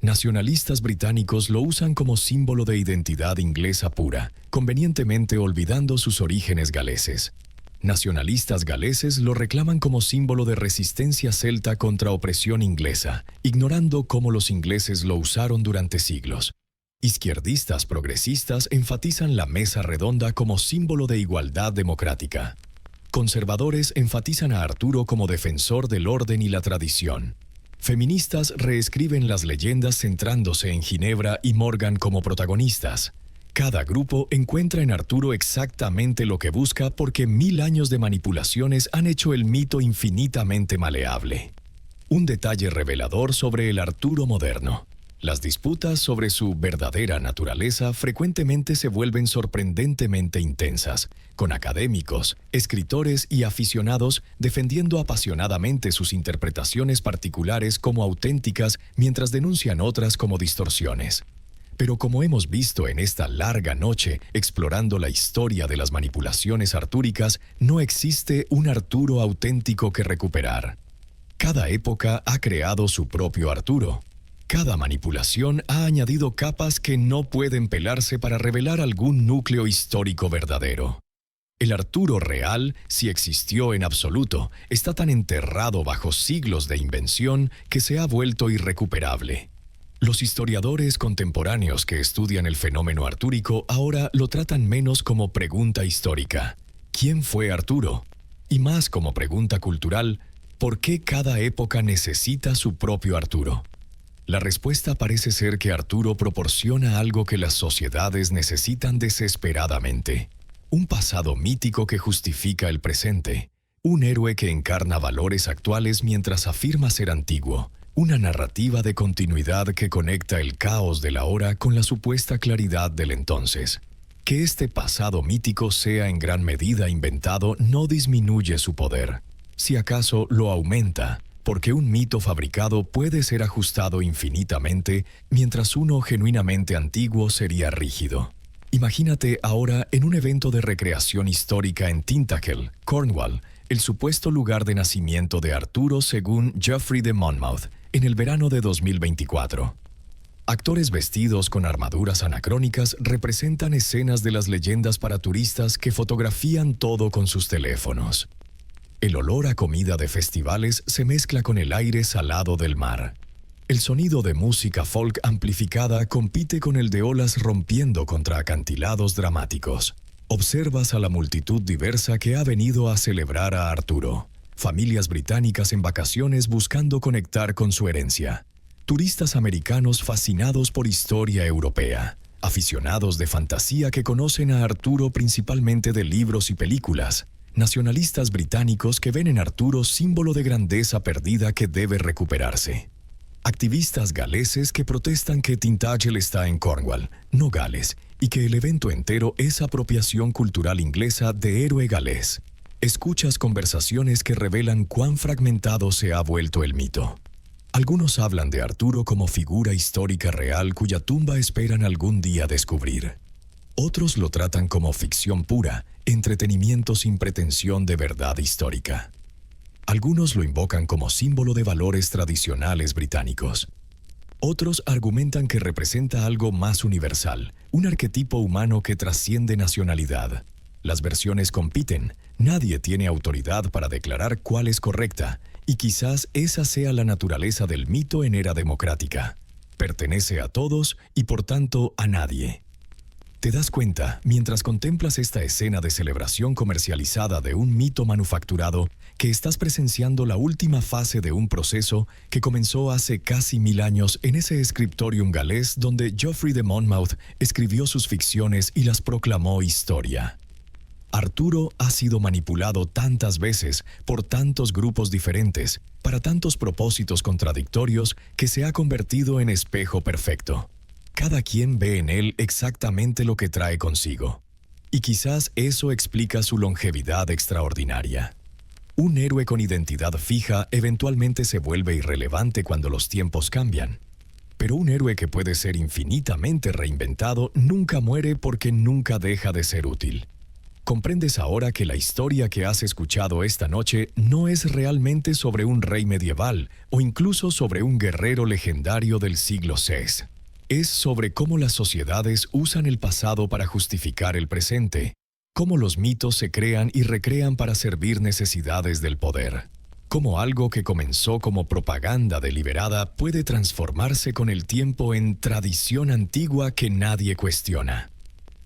Nacionalistas británicos lo usan como símbolo de identidad inglesa pura, convenientemente olvidando sus orígenes galeses. Nacionalistas galeses lo reclaman como símbolo de resistencia celta contra opresión inglesa, ignorando cómo los ingleses lo usaron durante siglos. Izquierdistas progresistas enfatizan la mesa redonda como símbolo de igualdad democrática. Conservadores enfatizan a Arturo como defensor del orden y la tradición. Feministas reescriben las leyendas centrándose en Ginebra y Morgan como protagonistas. Cada grupo encuentra en Arturo exactamente lo que busca porque 1000 años de manipulaciones han hecho el mito infinitamente maleable. Un detalle revelador sobre el Arturo moderno. Las disputas sobre su verdadera naturaleza frecuentemente se vuelven sorprendentemente intensas, con académicos, escritores y aficionados defendiendo apasionadamente sus interpretaciones particulares como auténticas mientras denuncian otras como distorsiones. Pero como hemos visto en esta larga noche explorando la historia de las manipulaciones artúricas, no existe un Arturo auténtico que recuperar. Cada época ha creado su propio Arturo. Cada manipulación ha añadido capas que no pueden pelarse para revelar algún núcleo histórico verdadero. El Arturo real, si existió en absoluto, está tan enterrado bajo siglos de invención que se ha vuelto irrecuperable. Los historiadores contemporáneos que estudian el fenómeno artúrico ahora lo tratan menos como pregunta histórica, ¿quién fue Arturo? Y más como pregunta cultural, ¿por qué cada época necesita su propio Arturo? La respuesta parece ser que Arturo proporciona algo que las sociedades necesitan desesperadamente. Un pasado mítico que justifica el presente. Un héroe que encarna valores actuales mientras afirma ser antiguo. Una narrativa de continuidad que conecta el caos del ahora con la supuesta claridad del entonces. Que este pasado mítico sea en gran medida inventado no disminuye su poder. Si acaso lo aumenta, Porque un mito fabricado puede ser ajustado infinitamente, mientras uno genuinamente antiguo sería rígido. Imagínate ahora en un evento de recreación histórica en Tintagel, Cornwall, el supuesto lugar de nacimiento de Arturo según Geoffrey de Monmouth, en el verano de 2024. Actores vestidos con armaduras anacrónicas representan escenas de las leyendas para turistas que fotografían todo con sus teléfonos. El olor a comida de festivales se mezcla con el aire salado del mar. El sonido de música folk amplificada compite con el de olas rompiendo contra acantilados dramáticos. Observas a la multitud diversa que ha venido a celebrar a Arturo. Familias británicas en vacaciones buscando conectar con su herencia. Turistas americanos fascinados por historia europea. Aficionados de fantasía que conocen a Arturo principalmente de libros y películas. Nacionalistas británicos que ven en Arturo símbolo de grandeza perdida que debe recuperarse. Activistas galeses que protestan que Tintagel está en Cornwall, no Gales, y que el evento entero es apropiación cultural inglesa de héroe galés. Escuchas conversaciones que revelan cuán fragmentado se ha vuelto el mito. Algunos hablan de Arturo como figura histórica real cuya tumba esperan algún día descubrir. Otros lo tratan como ficción pura, entretenimiento sin pretensión de verdad histórica. Algunos lo invocan como símbolo de valores tradicionales británicos. Otros argumentan que representa algo más universal, un arquetipo humano que trasciende nacionalidad. Las versiones compiten, nadie tiene autoridad para declarar cuál es correcta, y quizás esa sea la naturaleza del mito en era democrática. Pertenece a todos y por tanto a nadie. Te das cuenta, mientras contemplas esta escena de celebración comercializada de un mito manufacturado, que estás presenciando la última fase de un proceso que comenzó hace casi 1000 años en ese scriptorium galés donde Geoffrey de Monmouth escribió sus ficciones y las proclamó historia. Arturo ha sido manipulado tantas veces por tantos grupos diferentes, para tantos propósitos contradictorios, que se ha convertido en espejo perfecto. Cada quien ve en él exactamente lo que trae consigo. Y quizás eso explica su longevidad extraordinaria. Un héroe con identidad fija eventualmente se vuelve irrelevante cuando los tiempos cambian. Pero un héroe que puede ser infinitamente reinventado nunca muere porque nunca deja de ser útil. Comprendes ahora que la historia que has escuchado esta noche no es realmente sobre un rey medieval o incluso sobre un guerrero legendario del siglo VI. Es sobre cómo las sociedades usan el pasado para justificar el presente, cómo los mitos se crean y recrean para servir necesidades del poder, cómo algo que comenzó como propaganda deliberada puede transformarse con el tiempo en tradición antigua que nadie cuestiona.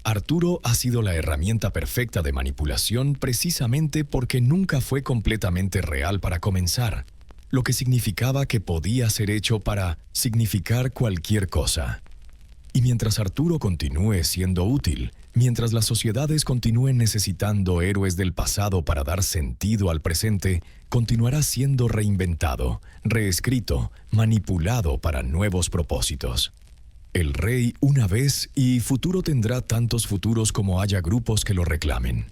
Arturo ha sido la herramienta perfecta de manipulación precisamente porque nunca fue completamente real para comenzar, lo que significaba que podía ser hecho para significar cualquier cosa. Y mientras Arturo continúe siendo útil, mientras las sociedades continúen necesitando héroes del pasado para dar sentido al presente, continuará siendo reinventado, reescrito, manipulado para nuevos propósitos. El rey una vez y futuro tendrá tantos futuros como haya grupos que lo reclamen.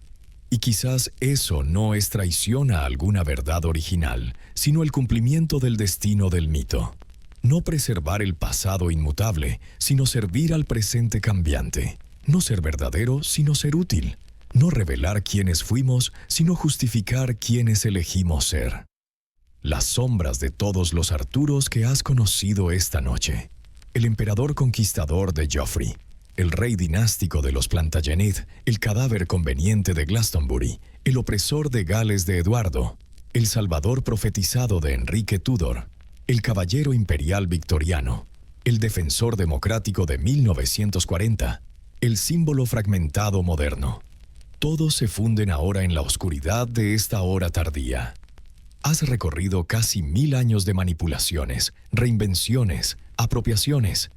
Y quizás eso no es traición a alguna verdad original, sino el cumplimiento del destino del mito. No preservar el pasado inmutable, sino servir al presente cambiante. No ser verdadero, sino ser útil. No revelar quiénes fuimos, sino justificar quiénes elegimos ser. Las sombras de todos los Arturos que has conocido esta noche. El emperador conquistador de Geoffrey. El rey dinástico de los Plantagenet, el cadáver conveniente de Glastonbury, el opresor de Gales de Eduardo, el salvador profetizado de Enrique Tudor, el caballero imperial victoriano, el defensor democrático de 1940, el símbolo fragmentado moderno. Todos se funden ahora en la oscuridad de esta hora tardía. Has recorrido casi 1000 años de manipulaciones, reinvenciones, apropiaciones,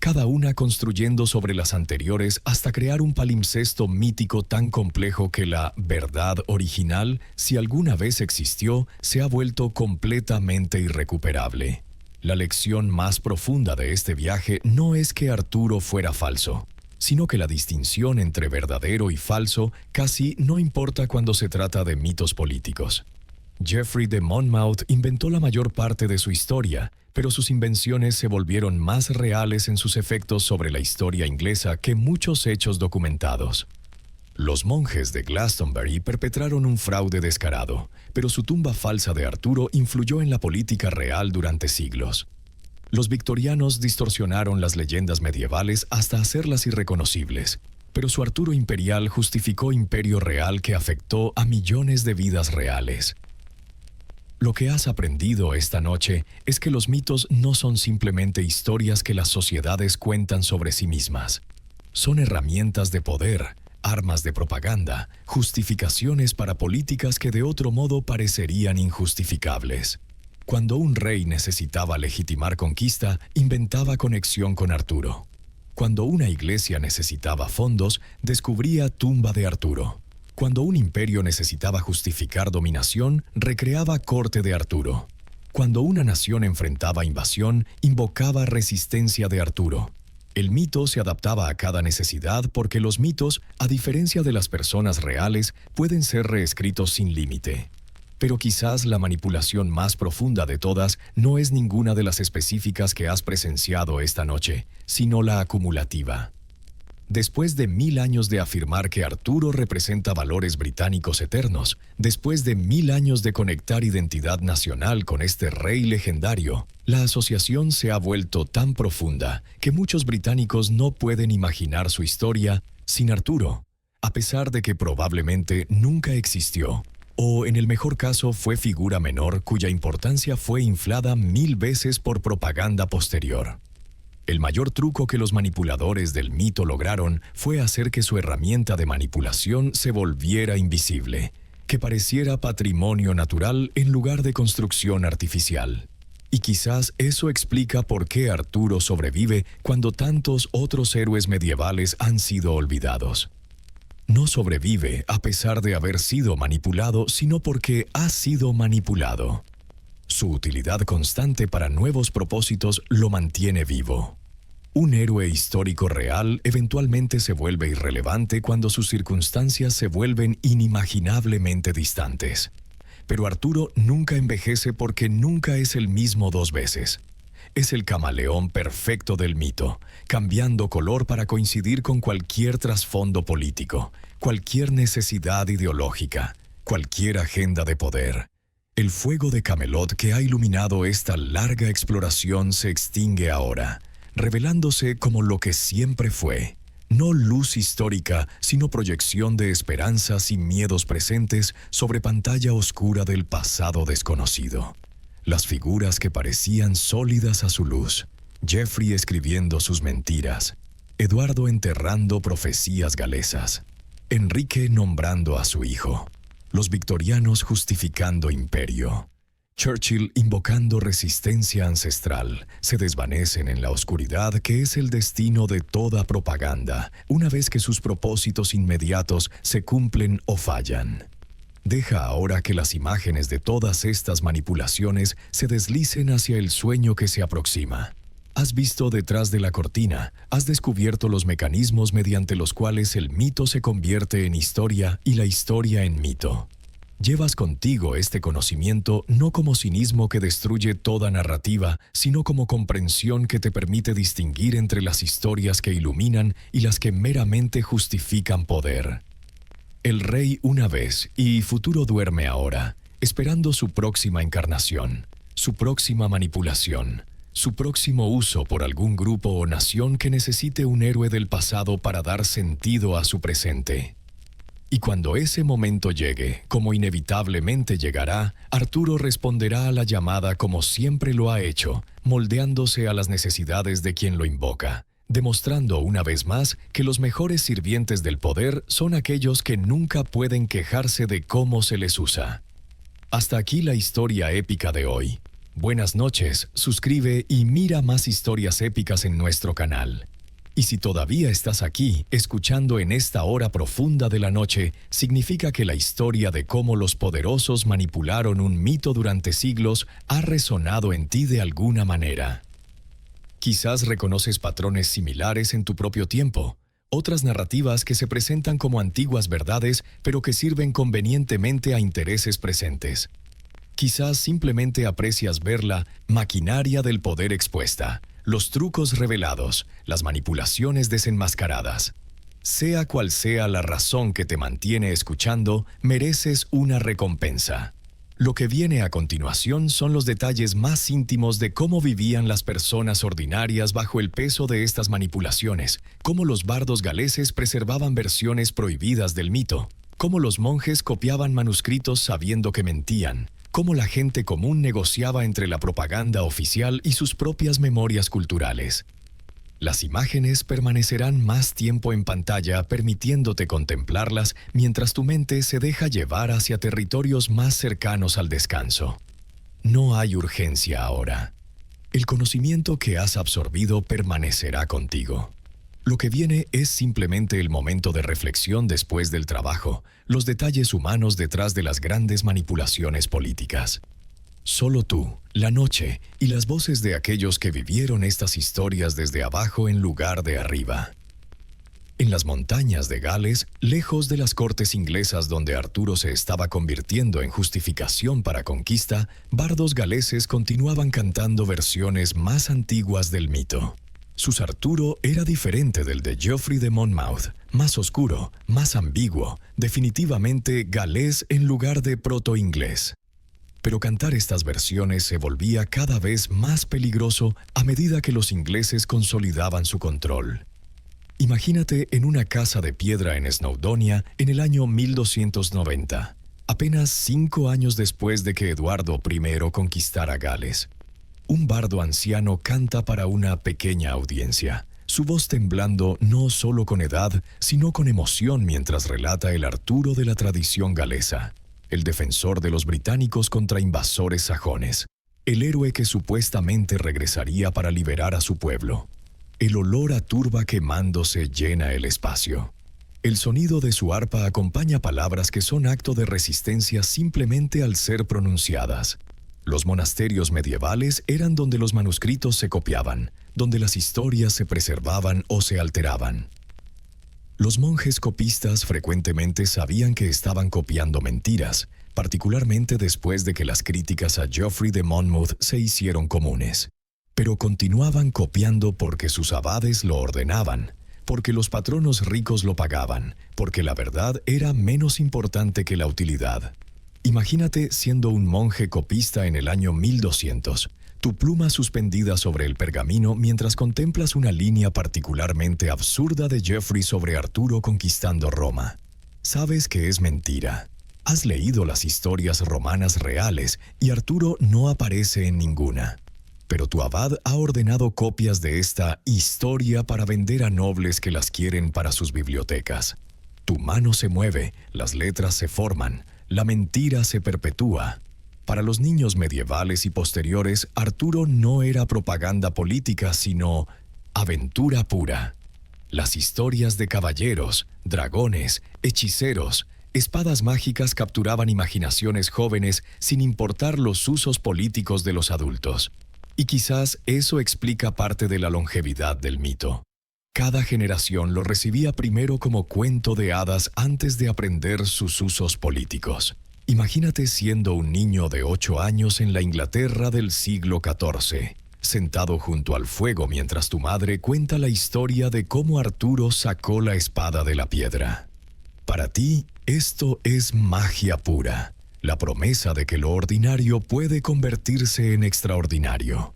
cada una construyendo sobre las anteriores hasta crear un palimpsesto mítico tan complejo que la verdad original, si alguna vez existió, se ha vuelto completamente irrecuperable. La lección más profunda de este viaje no es que Arturo fuera falso, sino que la distinción entre verdadero y falso casi no importa cuando se trata de mitos políticos. Geoffrey de Monmouth inventó la mayor parte de su historia, pero sus invenciones se volvieron más reales en sus efectos sobre la historia inglesa que muchos hechos documentados. Los monjes de Glastonbury perpetraron un fraude descarado, pero su tumba falsa de Arturo influyó en la política real durante siglos. Los victorianos distorsionaron las leyendas medievales hasta hacerlas irreconocibles, pero su Arturo imperial justificó imperio real que afectó a millones de vidas reales. Lo que has aprendido esta noche es que los mitos no son simplemente historias que las sociedades cuentan sobre sí mismas. Son herramientas de poder, armas de propaganda, justificaciones para políticas que de otro modo parecerían injustificables. Cuando un rey necesitaba legitimar conquista, inventaba conexión con Arturo. Cuando una iglesia necesitaba fondos, descubría tumba de Arturo. Cuando un imperio necesitaba justificar dominación, recreaba corte de Arturo. Cuando una nación enfrentaba invasión, invocaba resistencia de Arturo. El mito se adaptaba a cada necesidad porque los mitos, a diferencia de las personas reales, pueden ser reescritos sin límite. Pero quizás la manipulación más profunda de todas no es ninguna de las específicas que has presenciado esta noche, sino la acumulativa. Después de 1000 años de afirmar que Arturo representa valores británicos eternos, después de 1000 años de conectar identidad nacional con este rey legendario, la asociación se ha vuelto tan profunda que muchos británicos no pueden imaginar su historia sin Arturo, a pesar de que probablemente nunca existió, o en el mejor caso fue figura menor cuya importancia fue inflada 1000 veces por propaganda posterior. El mayor truco que los manipuladores del mito lograron fue hacer que su herramienta de manipulación se volviera invisible, que pareciera patrimonio natural en lugar de construcción artificial. Y quizás eso explica por qué Arturo sobrevive cuando tantos otros héroes medievales han sido olvidados. No sobrevive a pesar de haber sido manipulado, sino porque ha sido manipulado. Su utilidad constante para nuevos propósitos lo mantiene vivo. Un héroe histórico real eventualmente se vuelve irrelevante cuando sus circunstancias se vuelven inimaginablemente distantes. Pero Arturo nunca envejece porque nunca es el mismo 2 veces. Es el camaleón perfecto del mito, cambiando color para coincidir con cualquier trasfondo político, cualquier necesidad ideológica, cualquier agenda de poder. El fuego de Camelot que ha iluminado esta larga exploración se extingue ahora, revelándose como lo que siempre fue, no luz histórica, sino proyección de esperanzas y miedos presentes sobre pantalla oscura del pasado desconocido. Las figuras que parecían sólidas a su luz, Geoffrey escribiendo sus mentiras, Eduardo enterrando profecías galesas, Enrique nombrando a su hijo, los victorianos justificando imperio, Churchill invocando resistencia ancestral, se desvanecen en la oscuridad que es el destino de toda propaganda, una vez que sus propósitos inmediatos se cumplen o fallan. Deja ahora que las imágenes de todas estas manipulaciones se deslicen hacia el sueño que se aproxima. Has visto detrás de la cortina, has descubierto los mecanismos mediante los cuales el mito se convierte en historia y la historia en mito. Llevas contigo este conocimiento no como cinismo que destruye toda narrativa, sino como comprensión que te permite distinguir entre las historias que iluminan y las que meramente justifican poder. El rey una vez y futuro duerme ahora, esperando su próxima encarnación, su próxima manipulación, su próximo uso por algún grupo o nación que necesite un héroe del pasado para dar sentido a su presente. Y cuando ese momento llegue, como inevitablemente llegará, Arturo responderá a la llamada como siempre lo ha hecho, moldeándose a las necesidades de quien lo invoca, demostrando una vez más que los mejores sirvientes del poder son aquellos que nunca pueden quejarse de cómo se les usa. Hasta aquí la historia épica de hoy. Buenas noches, suscribe y mira más historias épicas en nuestro canal. Y si todavía estás aquí, escuchando en esta hora profunda de la noche, significa que la historia de cómo los poderosos manipularon un mito durante siglos ha resonado en ti de alguna manera. Quizás reconoces patrones similares en tu propio tiempo, otras narrativas que se presentan como antiguas verdades, pero que sirven convenientemente a intereses presentes. Quizás simplemente aprecias ver la maquinaria del poder expuesta, los trucos revelados, las manipulaciones desenmascaradas. Sea cual sea la razón que te mantiene escuchando, mereces una recompensa. Lo que viene a continuación son los detalles más íntimos de cómo vivían las personas ordinarias bajo el peso de estas manipulaciones, cómo los bardos galeses preservaban versiones prohibidas del mito, cómo los monjes copiaban manuscritos sabiendo que mentían, cómo la gente común negociaba entre la propaganda oficial y sus propias memorias culturales. Las imágenes permanecerán más tiempo en pantalla, permitiéndote contemplarlas mientras tu mente se deja llevar hacia territorios más cercanos al descanso. No hay urgencia ahora. El conocimiento que has absorbido permanecerá contigo. Lo que viene es simplemente el momento de reflexión después del trabajo, los detalles humanos detrás de las grandes manipulaciones políticas. Solo tú, la noche y las voces de aquellos que vivieron estas historias desde abajo en lugar de arriba. En las montañas de Gales, lejos de las cortes inglesas donde Arturo se estaba convirtiendo en justificación para conquista, bardos galeses continuaban cantando versiones más antiguas del mito. Su Arturo era diferente del de Geoffrey de Monmouth, más oscuro, más ambiguo, definitivamente galés en lugar de proto-inglés. Pero cantar estas versiones se volvía cada vez más peligroso a medida que los ingleses consolidaban su control. Imagínate en una casa de piedra en Snowdonia en el año 1290, apenas 5 años después de que Eduardo I conquistara Gales. Un bardo anciano canta para una pequeña audiencia, su voz temblando no solo con edad, sino con emoción mientras relata el Arturo de la tradición galesa. El defensor de los británicos contra invasores sajones, el héroe que supuestamente regresaría para liberar a su pueblo. El olor a turba quemándose llena el espacio. El sonido de su arpa acompaña palabras que son acto de resistencia simplemente al ser pronunciadas. Los monasterios medievales eran donde los manuscritos se copiaban, donde las historias se preservaban o se alteraban. Los monjes copistas frecuentemente sabían que estaban copiando mentiras, particularmente después de que las críticas a Geoffrey de Monmouth se hicieron comunes. Pero continuaban copiando porque sus abades lo ordenaban, porque los patronos ricos lo pagaban, porque la verdad era menos importante que la utilidad. Imagínate siendo un monje copista en el año 1200, tu pluma suspendida sobre el pergamino mientras contemplas una línea particularmente absurda de Geoffrey sobre Arturo conquistando Roma. Sabes que es mentira. Has leído las historias romanas reales y Arturo no aparece en ninguna. Pero tu abad ha ordenado copias de esta historia para vender a nobles que las quieren para sus bibliotecas. Tu mano se mueve, las letras se forman, la mentira se perpetúa. Para los niños medievales y posteriores, Arturo no era propaganda política, sino aventura pura. Las historias de caballeros, dragones, hechiceros, espadas mágicas capturaban imaginaciones jóvenes sin importar los usos políticos de los adultos. Y quizás eso explica parte de la longevidad del mito. Cada generación lo recibía primero como cuento de hadas antes de aprender sus usos políticos. Imagínate siendo un niño de 8 años en la Inglaterra del siglo XIV, sentado junto al fuego mientras tu madre cuenta la historia de cómo Arturo sacó la espada de la piedra. Para ti, esto es magia pura, la promesa de que lo ordinario puede convertirse en extraordinario.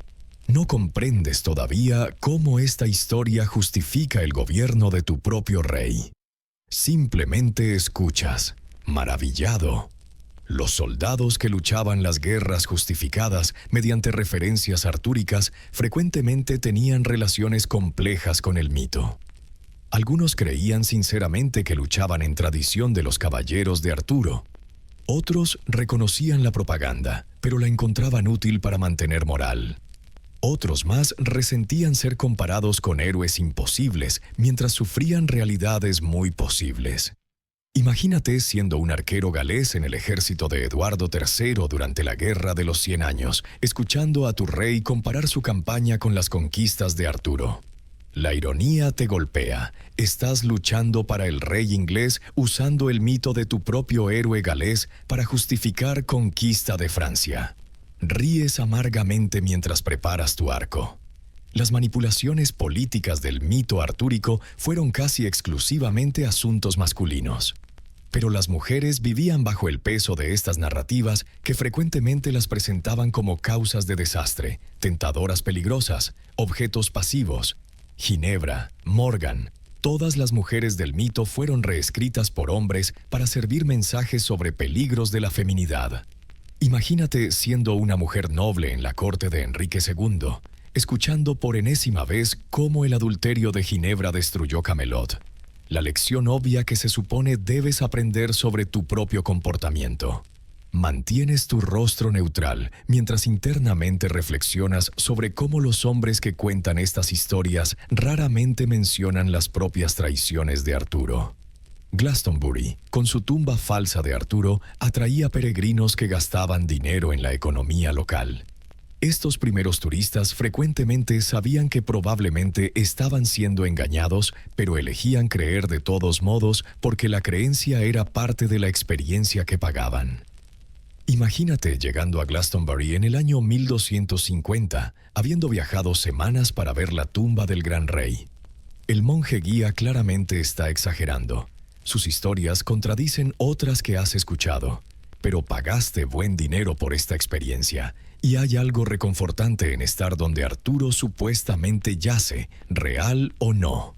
No comprendes todavía cómo esta historia justifica el gobierno de tu propio rey. Simplemente escuchas, maravillado. Los soldados que luchaban las guerras justificadas mediante referencias artúricas frecuentemente tenían relaciones complejas con el mito. Algunos creían sinceramente que luchaban en tradición de los caballeros de Arturo. Otros reconocían la propaganda, pero la encontraban útil para mantener moral. Otros más resentían ser comparados con héroes imposibles mientras sufrían realidades muy posibles. Imagínate siendo un arquero galés en el ejército de Eduardo III durante la Guerra de los 100 años, escuchando a tu rey comparar su campaña con las conquistas de Arturo. La ironía te golpea. Estás luchando para el rey inglés usando el mito de tu propio héroe galés para justificar conquista de Francia. Ríes amargamente mientras preparas tu arco. Las manipulaciones políticas del mito artúrico fueron casi exclusivamente asuntos masculinos. Pero las mujeres vivían bajo el peso de estas narrativas que frecuentemente las presentaban como causas de desastre, tentadoras peligrosas, objetos pasivos. Ginebra, Morgan, todas las mujeres del mito fueron reescritas por hombres para servir mensajes sobre peligros de la feminidad. Imagínate siendo una mujer noble en la corte de Enrique II, escuchando por enésima vez cómo el adulterio de Ginebra destruyó Camelot. La lección obvia que se supone debes aprender sobre tu propio comportamiento. Mantienes tu rostro neutral mientras internamente reflexionas sobre cómo los hombres que cuentan estas historias raramente mencionan las propias traiciones de Arturo. Glastonbury, con su tumba falsa de Arturo, atraía peregrinos que gastaban dinero en la economía local. Estos primeros turistas frecuentemente sabían que probablemente estaban siendo engañados, pero elegían creer de todos modos porque la creencia era parte de la experiencia que pagaban. Imagínate llegando a Glastonbury en el año 1250, habiendo viajado semanas para ver la tumba del gran rey. El monje guía claramente está exagerando. Sus historias contradicen otras que has escuchado, pero pagaste buen dinero por esta experiencia, y hay algo reconfortante en estar donde Arturo supuestamente yace, real o no.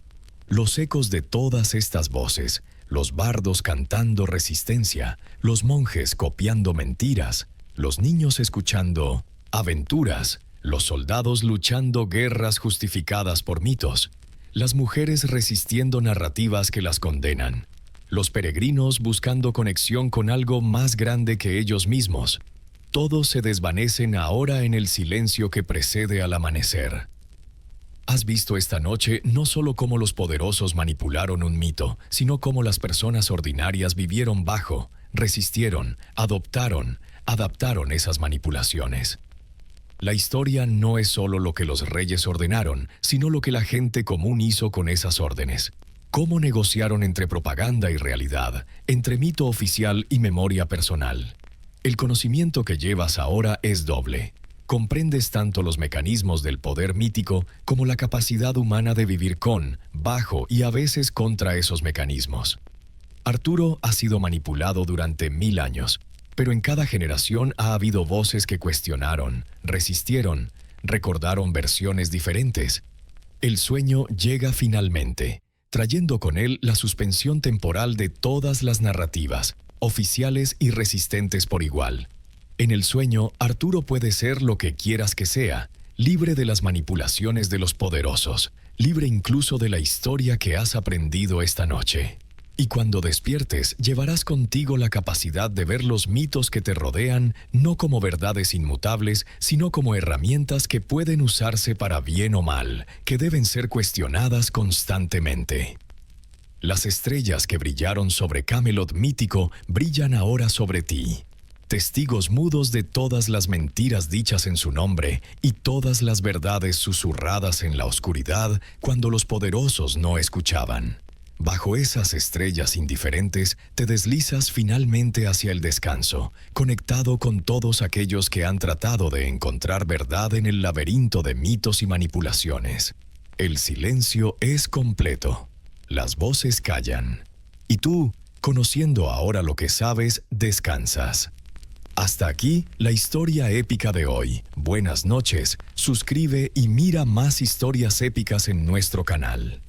Los ecos de todas estas voces, los bardos cantando resistencia, los monjes copiando mentiras, los niños escuchando aventuras, los soldados luchando guerras justificadas por mitos, las mujeres resistiendo narrativas que las condenan, los peregrinos buscando conexión con algo más grande que ellos mismos. Todos se desvanecen ahora en el silencio que precede al amanecer. Has visto esta noche no solo cómo los poderosos manipularon un mito, sino cómo las personas ordinarias vivieron bajo, resistieron, adaptaron esas manipulaciones. La historia no es solo lo que los reyes ordenaron, sino lo que la gente común hizo con esas órdenes. Cómo negociaron entre propaganda y realidad, entre mito oficial y memoria personal. El conocimiento que llevas ahora es doble. Comprendes tanto los mecanismos del poder mítico como la capacidad humana de vivir con, bajo y a veces contra esos mecanismos. Arturo ha sido manipulado durante 1000 años, pero en cada generación ha habido voces que cuestionaron, resistieron, recordaron versiones diferentes. El sueño llega finalmente, trayendo con él la suspensión temporal de todas las narrativas, oficiales y resistentes por igual. En el sueño, Arturo puede ser lo que quieras que sea, libre de las manipulaciones de los poderosos, libre incluso de la historia que has aprendido esta noche. Y cuando despiertes, llevarás contigo la capacidad de ver los mitos que te rodean no como verdades inmutables, sino como herramientas que pueden usarse para bien o mal, que deben ser cuestionadas constantemente. Las estrellas que brillaron sobre Camelot mítico brillan ahora sobre ti. Testigos mudos de todas las mentiras dichas en su nombre y todas las verdades susurradas en la oscuridad cuando los poderosos no escuchaban. Bajo esas estrellas indiferentes te deslizas finalmente hacia el descanso, conectado con todos aquellos que han tratado de encontrar verdad en el laberinto de mitos y manipulaciones. El silencio es completo. Las voces callan. Y tú, conociendo ahora lo que sabes, descansas. Hasta aquí la historia épica de hoy. Buenas noches, suscribe y mira más historias épicas en nuestro canal.